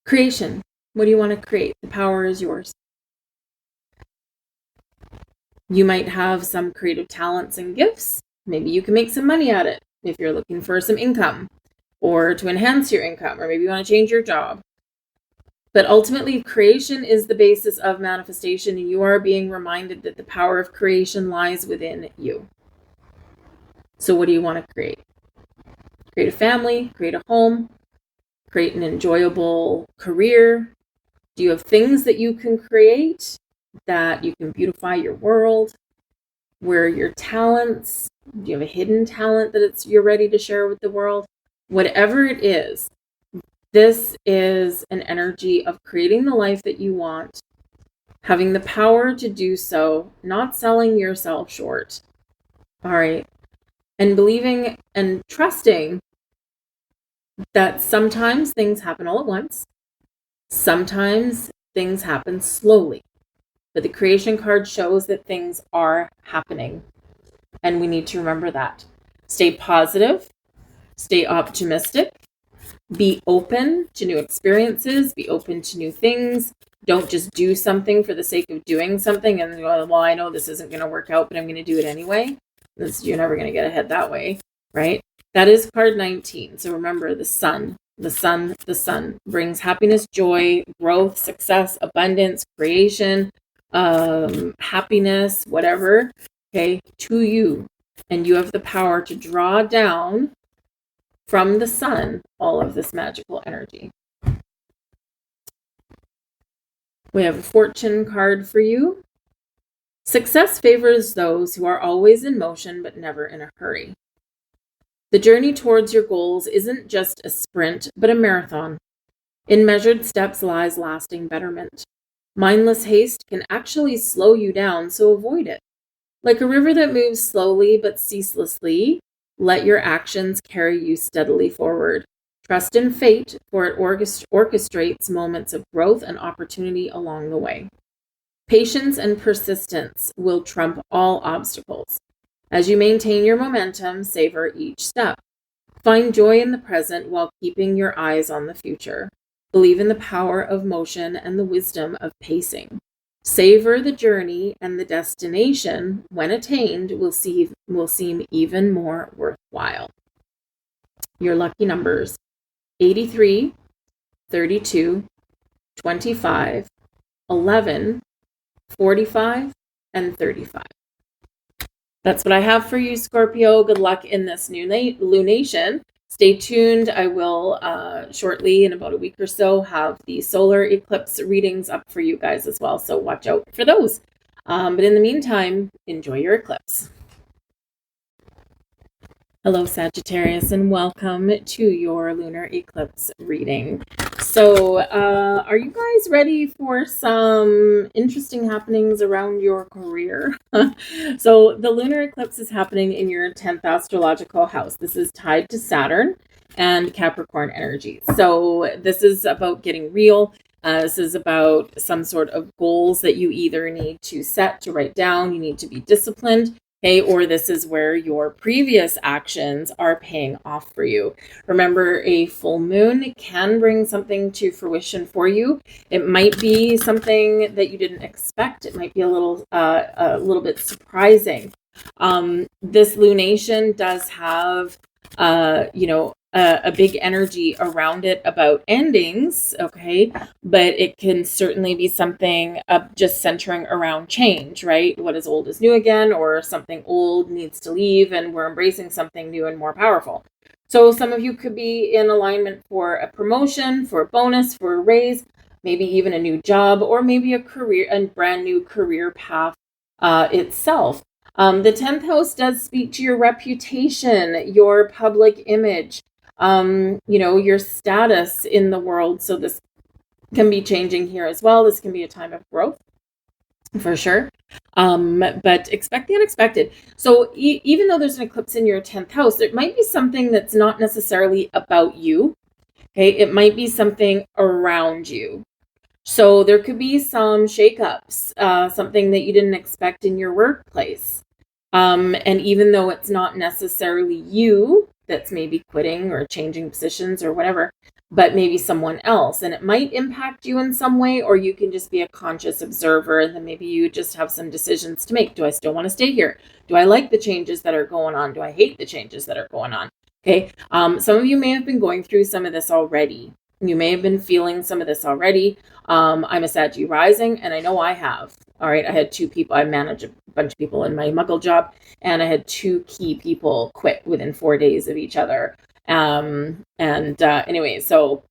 Creation, what do you want to create? The power is yours. You might have some creative talents and gifts. Maybe you can make some money at it if you're looking for some income or to enhance your income, or maybe you want to change your job. But ultimately, creation is the basis of manifestation, and you are being reminded that the power of creation lies within you. So what do you want to create? Create a family, create a home, create an enjoyable career. Do you have things that you can create that you can beautify your world? Where are your talents? Do you have a hidden talent that you're ready to share with the world? Whatever it is, this is an energy of creating the life that you want, having the power to do so, not selling yourself short. All right. And believing and trusting that sometimes things happen all at once. Sometimes things happen slowly. But the creation card shows that things are happening. And we need to remember that. Stay positive. Stay optimistic. Be open to new experiences. Be open to new things. Don't just do something for the sake of doing something and go, well, I know this isn't going to work out, but I'm going to do it anyway. You're never going to get ahead that way, right? That is card 19. So remember, the sun brings happiness, joy, growth, success, abundance, creation, happiness, whatever, okay, to you. And you have the power to draw down from the sun all of this magical energy. We have a fortune card for you. Success favors those who are always in motion but never in a hurry. The journey towards your goals isn't just a sprint, but a marathon. In measured steps lies lasting betterment. Mindless haste can actually slow you down, so avoid it. Like a river that moves slowly but ceaselessly, let your actions carry you steadily forward. Trust in fate, for it orchestrates moments of growth and opportunity along the way. Patience and persistence will trump all obstacles. As you maintain your momentum, savor each step. Find joy in the present while keeping your eyes on the future. Believe in the power of motion and the wisdom of pacing. Savor the journey, and the destination, when attained, will seem even more worthwhile. Your lucky numbers: 83, 32, 25, 11, 45, and 35. That's what I have for you, Scorpio. Good luck in this new lunation. Stay tuned. I will shortly, in about a week or so, have the solar eclipse readings up for you guys as well. So watch out for those. But in the meantime, enjoy your eclipse. Hello, Sagittarius, and welcome to your lunar eclipse reading. So, are you guys ready for some interesting happenings around your career? So, the lunar eclipse is happening in your 10th astrological house. This is tied to Saturn and Capricorn energy. So, this is about getting real. This is about some sort of goals that you either need to set, to write down. You need to be disciplined. Okay, or this is where your previous actions are paying off for you. Remember, a full moon can bring something to fruition for you. It might be something that you didn't expect. It might be a little bit surprising. This lunation does have, a big energy around it about endings, okay? But it can certainly be something just centering around change, right? What is old is new again, or something old needs to leave and we're embracing something new and more powerful. So some of you could be in alignment for a promotion, for a bonus, for a raise, maybe even a new job, or maybe a brand new career path itself. The 10th house does speak to your reputation, your public image, your status in the world. So this can be changing here as well. This can be a time of growth for sure. But expect the unexpected. So even though there's an eclipse in your 10th house, it might be something that's not necessarily about you. Okay. It might be something around you. So there could be some shakeups, something that you didn't expect in your workplace. And even though it's not necessarily you that's maybe quitting or changing positions or whatever, but maybe someone else, and it might impact you in some way, or you can just be a conscious observer, and then maybe you just have some decisions to make. Do I still want to stay here? Do I like the changes that are going on? Do I hate the changes that are going on? Okay. Some of you may have been going through some of this already. You may have been feeling some of this already. I'm a Sagittarius rising, and I know I have. All right, I had two people. I manage a bunch of people in my muggle job, and I had two key people quit within 4 days of each other. Anyway, so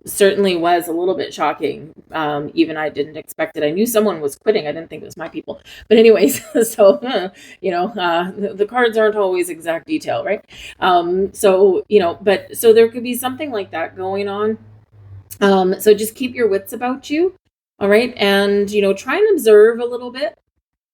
certainly was a little bit shocking. Even I didn't expect it. I knew someone was quitting. I didn't think it was my people. But anyways, so, the cards aren't always exact detail, right? So there could be something like that going on. So just keep your wits about you. All right. And, try and observe a little bit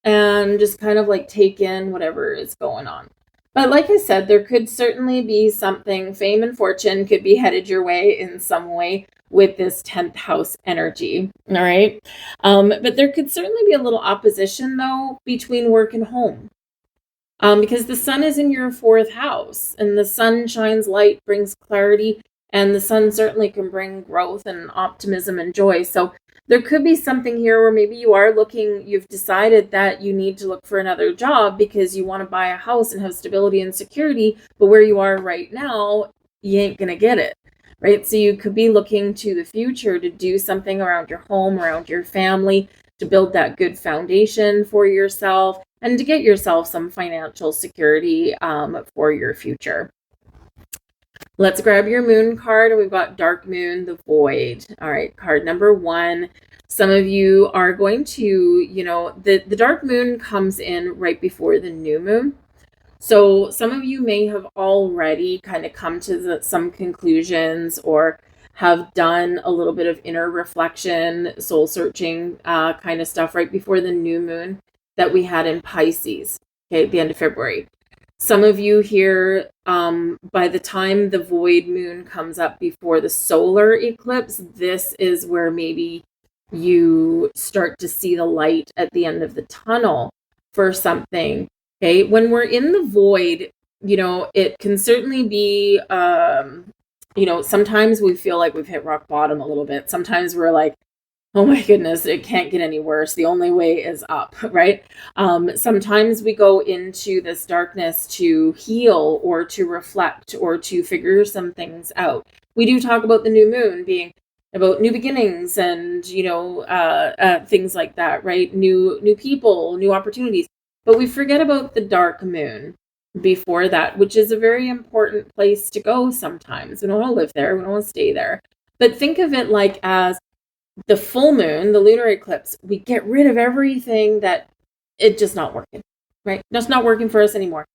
and just kind of like take in whatever is going on. But like I said, there could certainly be something, fame and fortune could be headed your way in some way with this 10th house energy. All right. But there could certainly be a little opposition, though, between work and home. Because the sun is in your 4th house, and the sun shines light, brings clarity, and the sun certainly can bring growth and optimism and joy. So there could be something here where maybe you've decided that you need to look for another job because you want to buy a house and have stability and security, but where you are right now, you ain't going to get it, right? So you could be looking to the future to do something around your home, around your family, to build that good foundation for yourself and to get yourself some financial security for your future. Let's grab your moon card, and we've got dark moon, the void. All right, card number 1. Some of you are going to, the dark moon comes in right before the new moon. So some of you may have already kind of come to some conclusions or have done a little bit of inner reflection, soul searching kind of stuff right before the new moon that we had in Pisces, okay, at the end of February. Some of you here, by the time the void moon comes up before the solar eclipse, this is where maybe you start to see the light at the end of the tunnel for something. Okay, when we're in the void, it can certainly be, sometimes we feel like we've hit rock bottom a little bit. Sometimes we're like, oh my goodness, it can't get any worse. The only way is up, right? Sometimes we go into this darkness to heal or to reflect or to figure some things out. We do talk about the new moon being about new beginnings and, things like that, right? New people, new opportunities. But we forget about the dark moon before that, which is a very important place to go sometimes. We don't want to live there. We don't want to stay there. But think of it like as the full moon, the lunar eclipse. We get rid of everything that it's just not working, right? Just not working for us anymore.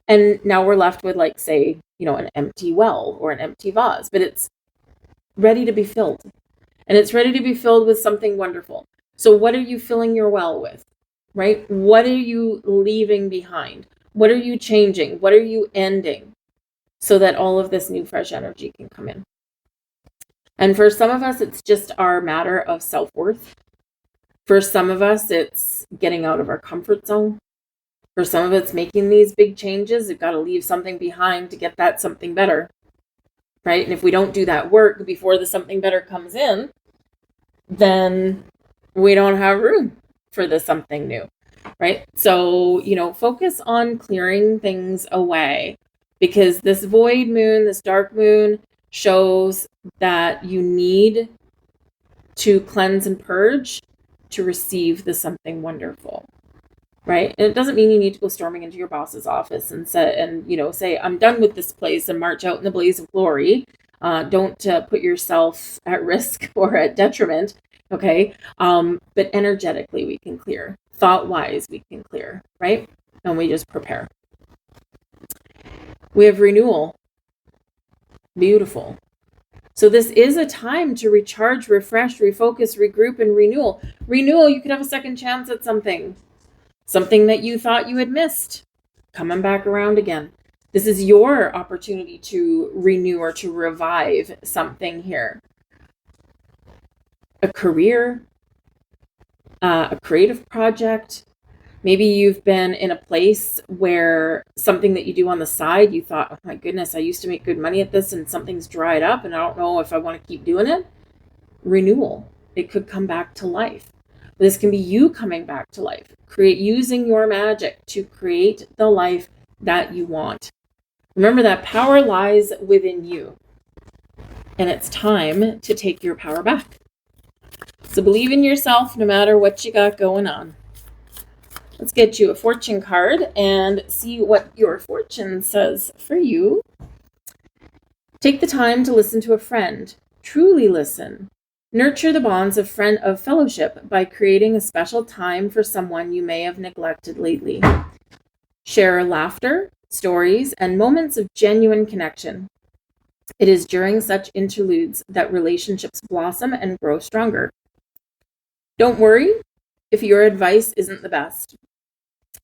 And now we're left with, like, say, an empty well or an empty vase, but it's ready to be filled. And it's ready to be filled with something wonderful. So what are you filling your well with? Right? What are you leaving behind? What are you changing? What are you ending so that all of this new fresh energy can come in? And for some of us, it's just our matter of self-worth. For some of us, it's getting out of our comfort zone. For some of it's making these big changes. We've got to leave something behind to get that something better. Right? And if we don't do that work before the something better comes in, then we don't have room for the something new, right? So, focus on clearing things away, because this void moon, this dark moon, shows that you need to cleanse and purge to receive the something wonderful, right? And it doesn't mean you need to go storming into your boss's office and say, I'm done with this place, and march out in the blaze of glory. Don't put yourself at risk or at detriment. Okay. But energetically we can clear. Thought-wise we can clear, right? And we just prepare. We have renewal. Beautiful. So this is a time to recharge, refresh, refocus, regroup, and renewal. Renewal, you could have a second chance at something that you thought you had missed, coming back around again. This is your opportunity to renew or to revive something here. A career, a creative project. Maybe you've been in a place where something that you do on the side, you thought, oh my goodness, I used to make good money at this and something's dried up and I don't know if I want to keep doing it. Renewal. It could come back to life. This can be you coming back to life. Using your magic to create the life that you want. Remember that power lies within you. And it's time to take your power back. So believe in yourself no matter what you got going on. Let's get you a fortune card and see what your fortune says for you. Take the time to listen to a friend. Truly listen. Nurture the bonds of fellowship by creating a special time for someone you may have neglected lately. Share laughter, stories, and moments of genuine connection. It is during such interludes that relationships blossom and grow stronger. Don't worry if your advice isn't the best.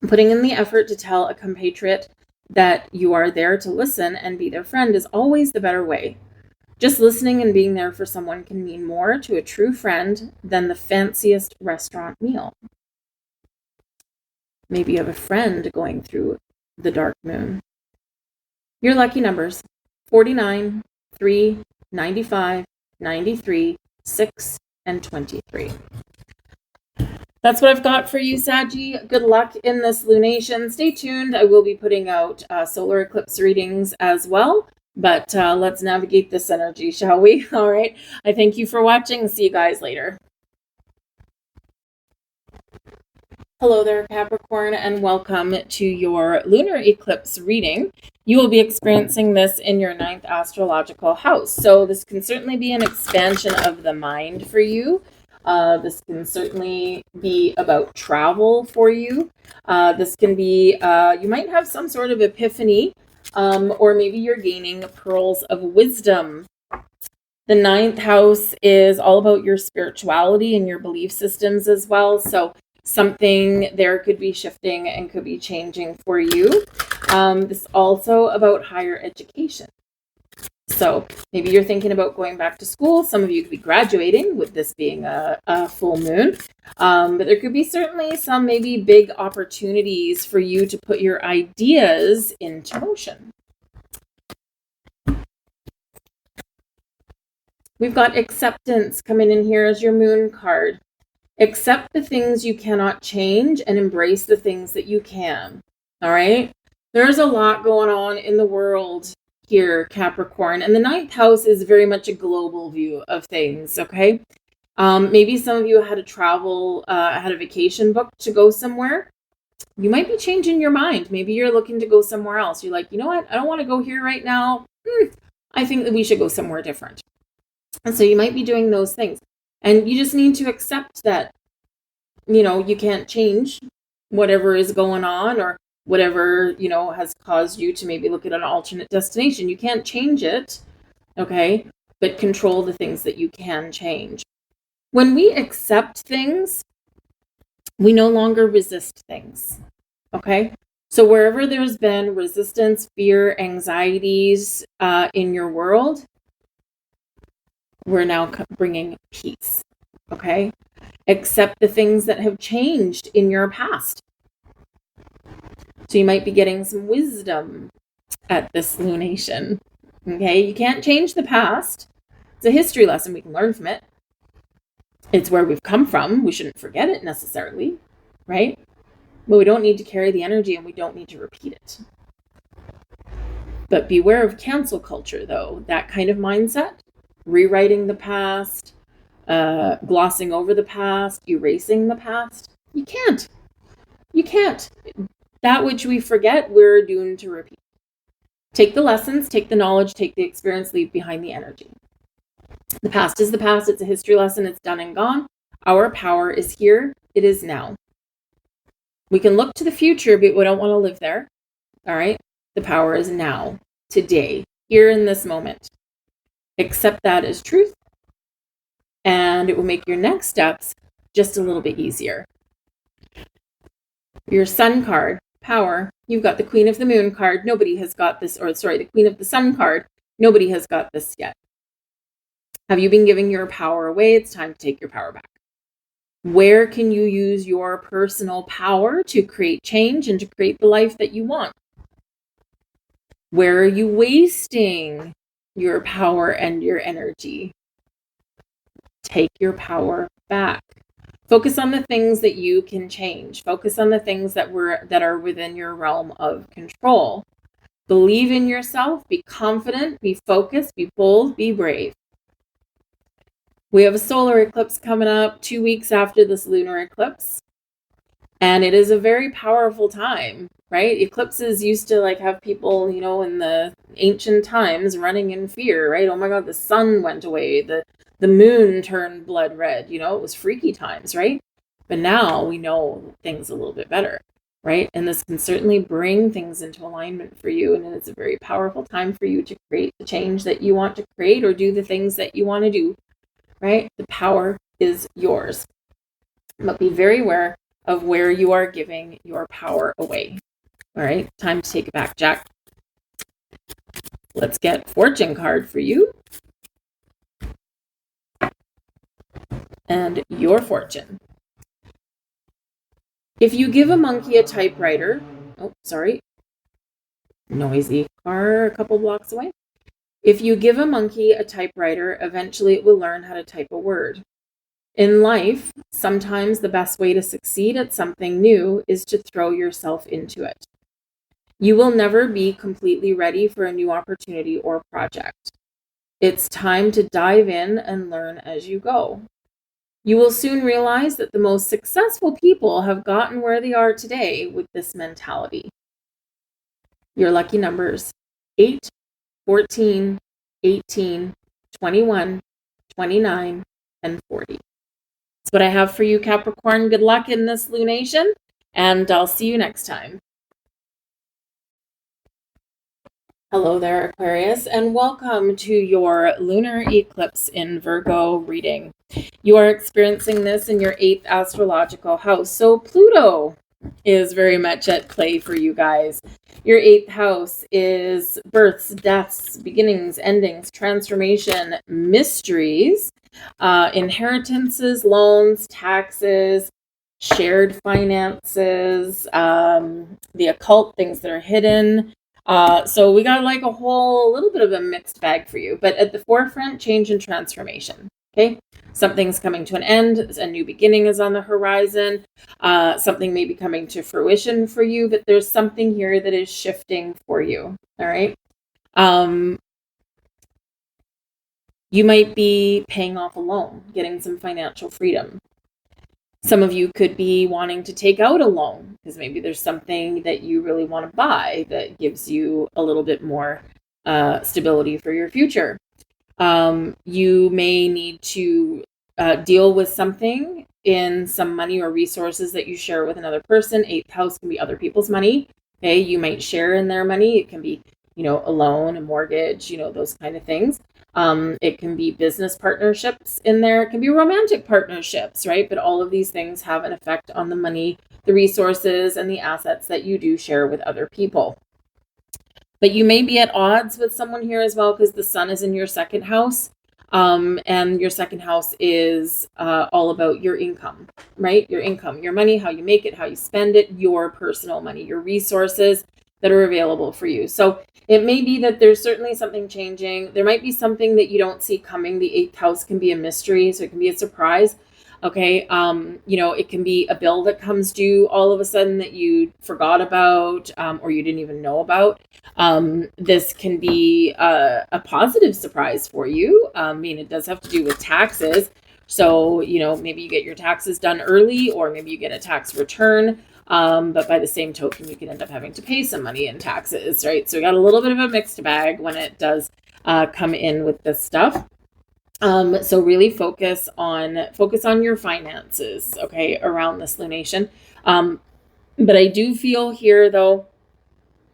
Putting in the effort to tell a compatriot that you are there to listen and be their friend is always the better way. Just listening and being there for someone can mean more to a true friend than the fanciest restaurant meal. Maybe you have a friend going through the dark moon. Your lucky numbers: 49, 3, 95, 93, 6, and 23. That's what I've got for you, Saggy. Good luck in this lunation. Stay tuned. I will be putting out solar eclipse readings as well. But let's navigate this energy, shall we? All right. I thank you for watching. See you guys later. Hello there, Capricorn, and welcome to your lunar eclipse reading. You will be experiencing this in your 9th astrological house. So this can certainly be an expansion of the mind for you. This can certainly be about travel for you. This can be, you might have some sort of epiphany, or maybe you're gaining pearls of wisdom. The 9th house is all about your spirituality and your belief systems as well. So something there could be shifting and could be changing for you. This is also about higher education. So maybe you're thinking about going back to school. Some of you could be graduating with this being a full moon. But there could be certainly some maybe big opportunities for you to put your ideas into motion. We've got acceptance coming in here as your moon card. Accept the things you cannot change and embrace the things that you can. All right. There's a lot going on in the world here, Capricorn, and the 9th house is very much a global view of things. Okay. Maybe some of you had a travel, had a vacation booked to go somewhere. You might be changing your mind. Maybe you're looking to go somewhere else. You're like, you know what? I don't want to go here right now. I think that we should go somewhere different. And so you might be doing those things. And you just need to accept that, you know, you can't change whatever is going on or whatever, you know, has caused you to maybe look at an alternate destination. You can't change it, okay? But control the things that you can change. When we accept things, we no longer resist things, okay? So wherever there's been resistance, fear, anxieties in your world, we're now bringing peace, okay? Accept the things that have changed in your past. So you might be getting some wisdom at this lunation, okay? You can't change the past. It's a history lesson. We can learn from it. It's where we've come from. We shouldn't forget it necessarily, right? But we don't need to carry the energy and we don't need to repeat it. But beware of cancel culture, though. That kind of mindset. Rewriting the past, glossing over the past, erasing the past. You can't. You can't. That which we forget, we're doomed to repeat. Take the lessons, take the knowledge, take the experience, leave behind the energy. The past is the past. It's a history lesson. It's done and gone. Our power is here. It is now. We can look to the future, but we don't want to live there. All right? The power is now, today, here in this moment. Accept that as truth, and it will make your next steps just a little bit easier. Your Sun card, power. You've got the Queen of the Moon card. Nobody has got this, or sorry, the Queen of the Sun card. Nobody has got this yet. Have you been giving your power away? It's time to take your power back. Where can you use your personal power to create change and to create the life that you want? Where are you wasting your power and your energy? Take your power back. Focus on the things that you can change. Focus on the things that are within your realm of control. Believe in yourself. Be confident. Be focused. Be bold. Be brave. We have a solar eclipse coming up 2 weeks after this lunar eclipse. And it is a very powerful time, right? Eclipses used to have people, in the ancient times running in fear, right? Oh my God, the sun went away. The moon turned blood red. It was freaky times, right? But now we know things a little bit better, right? And this can certainly bring things into alignment for you. And it's a very powerful time for you to create the change that you want to create or do the things that you want to do, right? The power is yours. But be very aware of where you are giving your power away. All right, time to take it back, Jack. Let's get fortune card for you. And your fortune. If you give a monkey a typewriter, oh, sorry, noisy car a couple blocks away. If you give a monkey a typewriter, eventually it will learn how to type a word. In life, sometimes the best way to succeed at something new is to throw yourself into it. You will never be completely ready for a new opportunity or project. It's time to dive in and learn as you go. You will soon realize that the most successful people have gotten where they are today with this mentality. Your lucky numbers: 8, 14, 18, 21, 29, and 40. That's what I have for you, Capricorn. Good luck in this lunation, and I'll see you next time. Hello there, Aquarius, and welcome to your lunar eclipse in Virgo reading. You are experiencing this in your 8th astrological house. So Pluto is very much at play for you guys. Your 8th house is births, deaths, beginnings, endings, transformation, mysteries, inheritances, loans, taxes, shared finances, the occult, things that are hidden. So we got like a whole little bit of a mixed bag for you, but at the forefront, change and transformation. Okay. Something's coming to an end. A new beginning is on the horizon. Something may be coming to fruition for you, but there's something here that is shifting for you. All right. You might be paying off a loan, getting some financial freedom. Some of you could be wanting to take out a loan because maybe there's something that you really want to buy that gives you a little bit more stability for your future. You may need to deal with something in some money or resources that you share with another person. 8th house can be other people's money. Okay, you might share in their money. It can be, a loan, a mortgage, those kind of things. It can be business partnerships in there. It can be romantic partnerships, right? But all of these things have an effect on the money, the resources, and the assets that you do share with other people. But you may be at odds with someone here as well because the sun is in your 2nd house. And your 2nd house is all about your income, right? Your income, your money, how you make it, how you spend it, your personal money, your resources that are available for you. So it may be that there's certainly something changing. There might be something that you don't see coming. The 8th house can be a mystery, so it can be a surprise. Okay, it can be a bill that comes due all of a sudden that you forgot about or you didn't even know about. This can be a positive surprise for you. It does have to do with taxes. So, maybe you get your taxes done early or maybe you get a tax return. But by the same token, you can end up having to pay some money in taxes, right? So we got a little bit of a mixed bag when it does come in with this stuff. So really focus on your finances, okay, around this lunation. But I do feel here though,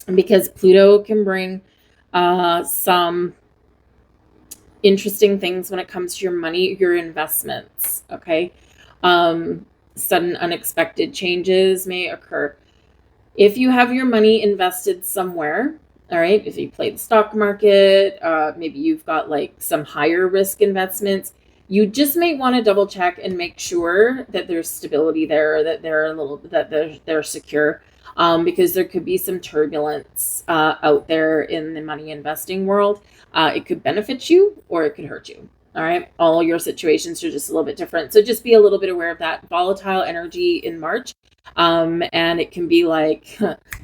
because Pluto can bring some interesting things when it comes to your money, your investments, okay? Sudden unexpected changes may occur. If you have your money invested somewhere, all right, if you play the stock market, maybe you've got like some higher risk investments, you just may want to double check and make sure that there's stability there, that they're secure, because there could be some turbulence out there in the money investing world. It could benefit you or it could hurt you. All right. All your situations are just a little bit different. So just be a little bit aware of that volatile energy in March. And it can be like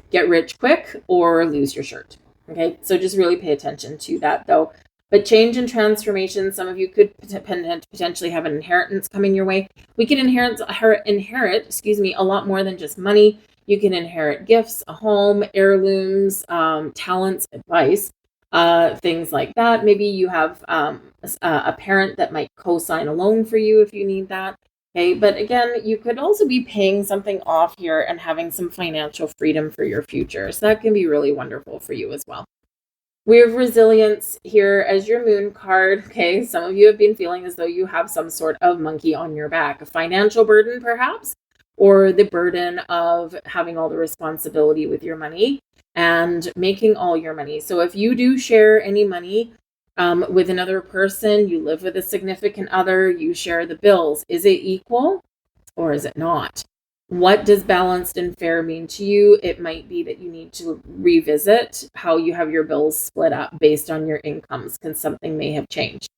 get rich quick or lose your shirt. Okay. So just really pay attention to that though. But change and transformation, some of you could potentially have an inheritance coming your way. We can inherit, a lot more than just money. You can inherit gifts, a home, heirlooms, talents, advice. Things like that. Maybe you have a parent that might co-sign a loan for you if you need that. Okay, but again, you could also be paying something off here and having some financial freedom for your future. So that can be really wonderful for you as well. We have resilience here as your moon card. Okay, some of you have been feeling as though you have some sort of monkey on your back, a financial burden perhaps, or the burden of having all the responsibility with your money and making all your money. So if you do share any money with another person, you live with a significant other, you share the bills, is it equal or is it not? What does balanced and fair mean to you? It might be that you need to revisit how you have your bills split up based on your incomes, because something may have changed.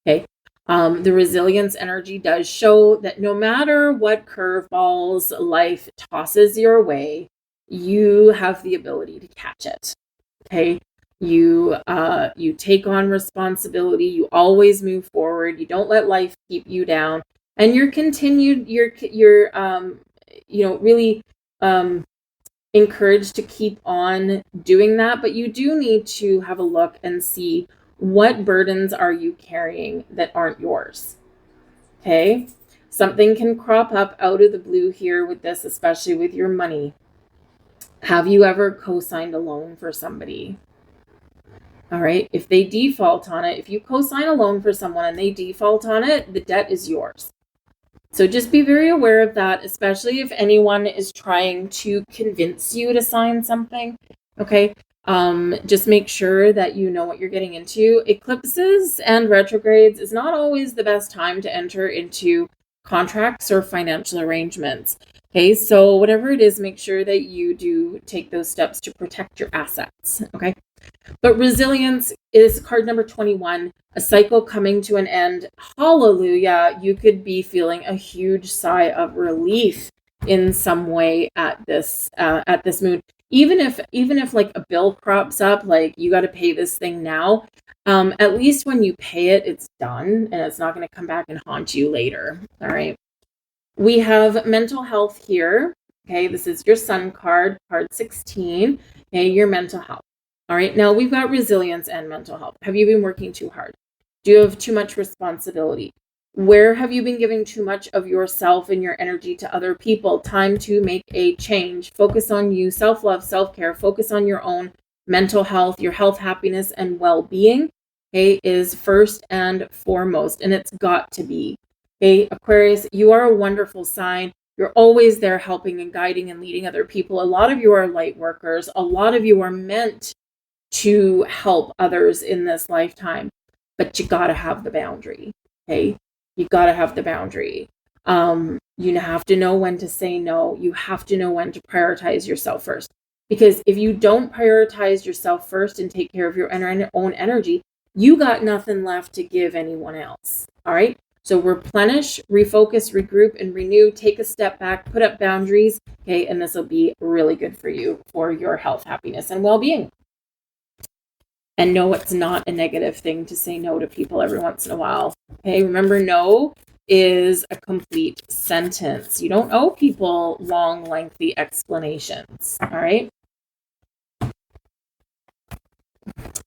Okay. The resilience energy does show that no matter what curveballs life tosses your way, you have the ability to catch it. Okay. You take on responsibility. You always move forward. You don't let life keep you down, and you're really encouraged to keep on doing that. But you do need to have a look and see what burdens are you carrying that aren't yours. Okay. Something can crop up out of the blue here with this, especially with your money. Have you ever co-signed a loan for somebody? All right. If they default on it, if you co-sign a loan for someone and they default on it, the debt is yours. So just be very aware of that, especially if anyone is trying to convince you to sign something. Okay. Just make sure that you know what you're getting into. Eclipses and retrogrades is not always the best time to enter into contracts or financial arrangements. Okay. So whatever it is, make sure that you do take those steps to protect your assets. Okay. But resilience is card number 21, a cycle coming to an end. Hallelujah. You could be feeling a huge sigh of relief in some way at this moon. Even if like a bill crops up, like you got to pay this thing now, at least when you pay it, it's done and it's not going to come back and haunt you later. All right. We have mental health here. Okay. This is your sun card 16. Okay. Your mental health. All right, now we've got resilience and mental health. Have you been working too hard? Do you have too much responsibility? Where have you been giving too much of yourself and your energy to other people? Time to make a change. Focus on you, self-love, self-care. Focus on your own mental health, your health, happiness, and well-being, okay, is first and foremost, and it's got to be. Okay, Aquarius, you are a wonderful sign. You're always there helping and guiding and leading other people. A lot of you are light workers. A lot of you are meant to help others in this lifetime, but you got to have the boundary. Okay. You got to have the boundary. You have to know when to say no. You have to know when to prioritize yourself first, because if you don't prioritize yourself first and take care of your own energy, you got nothing left to give anyone else. All right. So replenish, refocus, regroup, and renew. Take a step back, put up boundaries. Okay. And this will be really good for you for your health, happiness, and well-being. And no, it's not a negative thing to say no to people every once in a while. Okay, remember, no is a complete sentence. You don't owe people long, lengthy explanations. All right.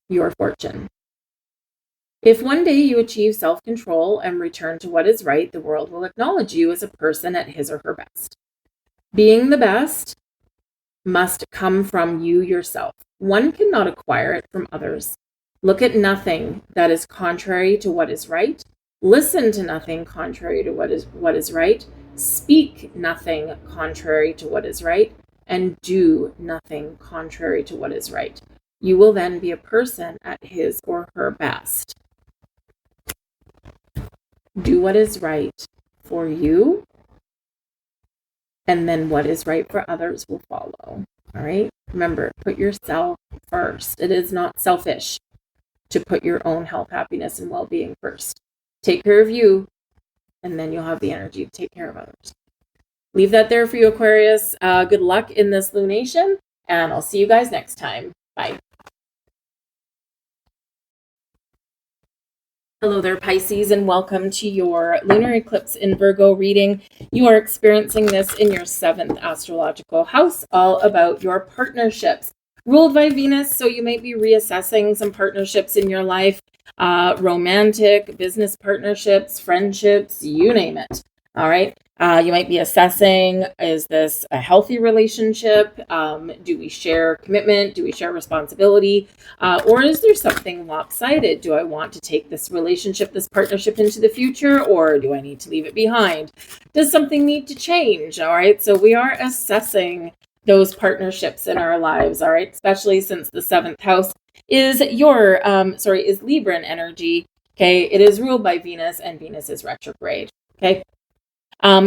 Your fortune. If one day you achieve self-control and return to what is right, the world will acknowledge you as a person at his or her best. Being the best must come from you yourself. One cannot acquire it from others. Look at nothing that is contrary to what is right. Listen to nothing contrary to what is right. Speak nothing contrary to what is right. And do nothing contrary to what is right. You will then be a person at his or her best. Do what is right for you, and then what is right for others will follow. All right. Remember, put yourself first. It is not selfish to put your own health, happiness, and well-being first. Take care of you, and then you'll have the energy to take care of others. Leave that there for you, Aquarius. Good luck in this lunation, and I'll see you guys next time. Bye. Hello there, Pisces, and welcome to your Lunar Eclipse in Virgo reading. You are experiencing this in your 7th astrological house, all about your partnerships. Ruled by Venus, so you might be reassessing some partnerships in your life, romantic, business partnerships, friendships, you name it. All right. You might be assessing, is this a healthy relationship? Do we share commitment? Do we share responsibility? Or is there something lopsided? Do I want to take this relationship, this partnership into the future, or do I need to leave it behind? Does something need to change? All right. So we are assessing those partnerships in our lives. All right. Especially since the 7th house is is Libran energy. Okay. It is ruled by Venus, and Venus is retrograde. Okay.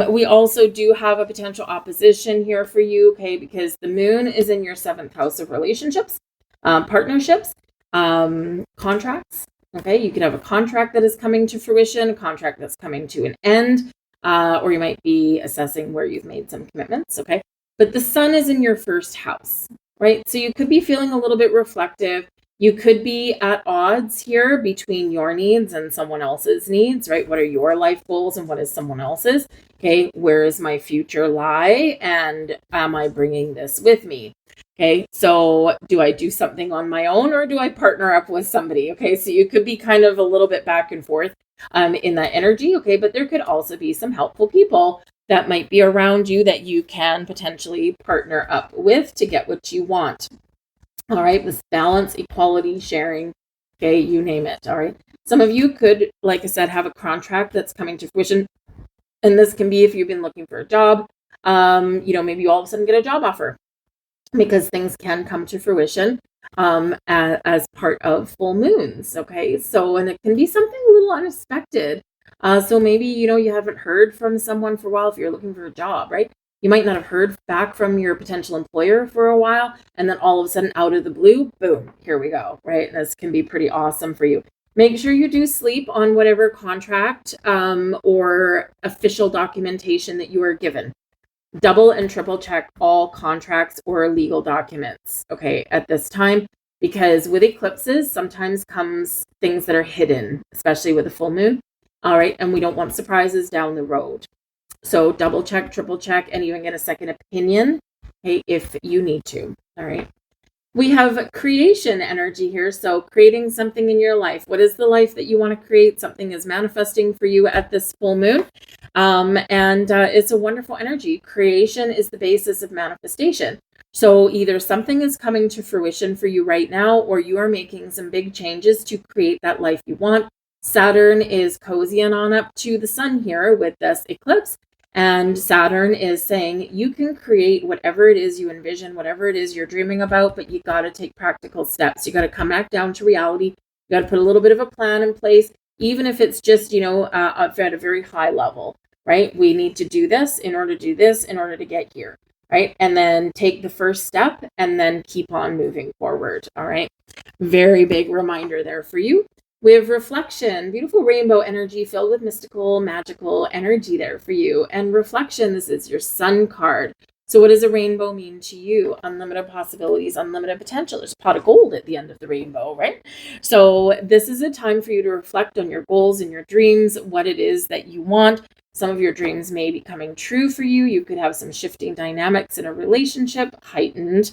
We also do have a potential opposition here for you, okay, because the moon is in your 7th house of relationships, partnerships, contracts, okay? You could have a contract that is coming to fruition, a contract that's coming to an end, or you might be assessing where you've made some commitments, okay? But the sun is in your 1st house, right? So you could be feeling a little bit reflective. You could be at odds here between your needs and someone else's needs, right? What are your life goals and what is someone else's? Okay, where is my future lie? And am I bringing this with me? Okay, so do I do something on my own or do I partner up with somebody? Okay, so you could be kind of a little bit back and forth in that energy. Okay, but there could also be some helpful people that might be around you that you can potentially partner up with to get what you want. All right, this balance, equality, sharing, okay, you name it. All right, some of you could, like I said, have a contract that's coming to fruition. And this can be if you've been looking for a job, maybe you all of a sudden get a job offer because things can come to fruition as part of full moons. Okay. So, and it can be something a little unexpected. So maybe, you haven't heard from someone for a while if you're looking for a job, right? You might not have heard back from your potential employer for a while. And then all of a sudden, out of the blue, boom, here we go, right? This can be pretty awesome for you. Make sure you do sleep on whatever contract or official documentation that you are given. Double and triple check all contracts or legal documents, okay, at this time, because with eclipses, sometimes comes things that are hidden, especially with a full moon, all right, and we don't want surprises down the road. So double check, triple check, and even get a second opinion, okay, if you need to, all right. We have creation energy here. So creating something in your life. What is the life that you want to create? Something is manifesting for you at this full moon. And it's a wonderful energy. Creation is the basis of manifestation. So either something is coming to fruition for you right now, or you are making some big changes to create that life you want. Saturn is cozying on up to the sun here with this eclipse. And Saturn is saying you can create whatever it is you envision, whatever it is you're dreaming about, but you got to take practical steps. You got to come back down to reality. You got to put a little bit of a plan in place, even if it's just, at a very high level, right? We need to do this in order to do this in order to get here, right? And then take the first step and then keep on moving forward, all right? Very big reminder there for you. We have reflection, beautiful rainbow energy filled with mystical, magical energy there for you. And reflection, this is your sun card. So what does a rainbow mean to you? Unlimited possibilities, unlimited potential. There's a pot of gold at the end of the rainbow, right? So this is a time for you to reflect on your goals and your dreams, what it is that you want. Some of your dreams may be coming true for you. You could have some shifting dynamics in a relationship, heightened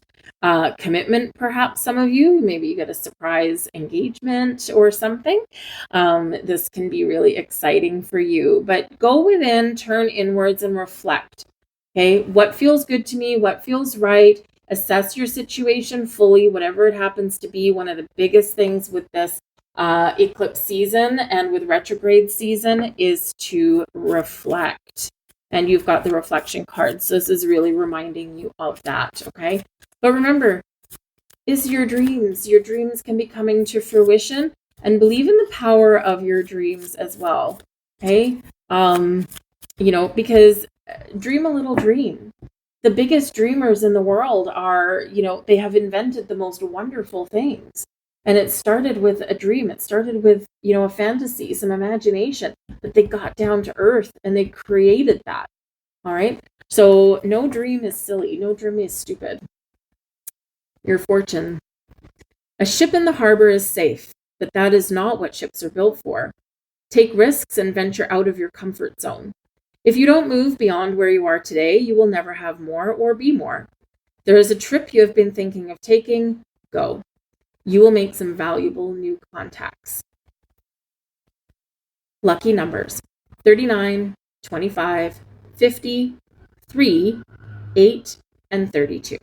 commitment, perhaps some of you. Maybe you get a surprise engagement or something. This can be really exciting for you. But go within, turn inwards, and reflect. Okay, what feels good to me? What feels right? Assess your situation fully, whatever it happens to be. One of the biggest things with this eclipse season and with retrograde season is to reflect. And you've got the reflection cards. So this is really reminding you of that, okay? But remember, is your dreams. Your dreams can be coming to fruition, and believe in the power of your dreams as well, okay? Because dream a little dream. The biggest dreamers in the world are, they have invented the most wonderful things. And it started with a dream. It started with, a fantasy, some imagination, but they got down to earth and they created that. All right. So no dream is silly. No dream is stupid. Your fortune. A ship in the harbor is safe, but that is not what ships are built for. Take risks and venture out of your comfort zone. If you don't move beyond where you are today, you will never have more or be more. There is a trip you have been thinking of taking. Go. You will make some valuable new contacts. Lucky numbers: 39, 25, 50, 3, 8, and 32.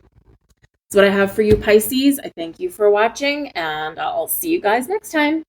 That's what I have for you, Pisces. I thank you for watching, and I'll see you guys next time.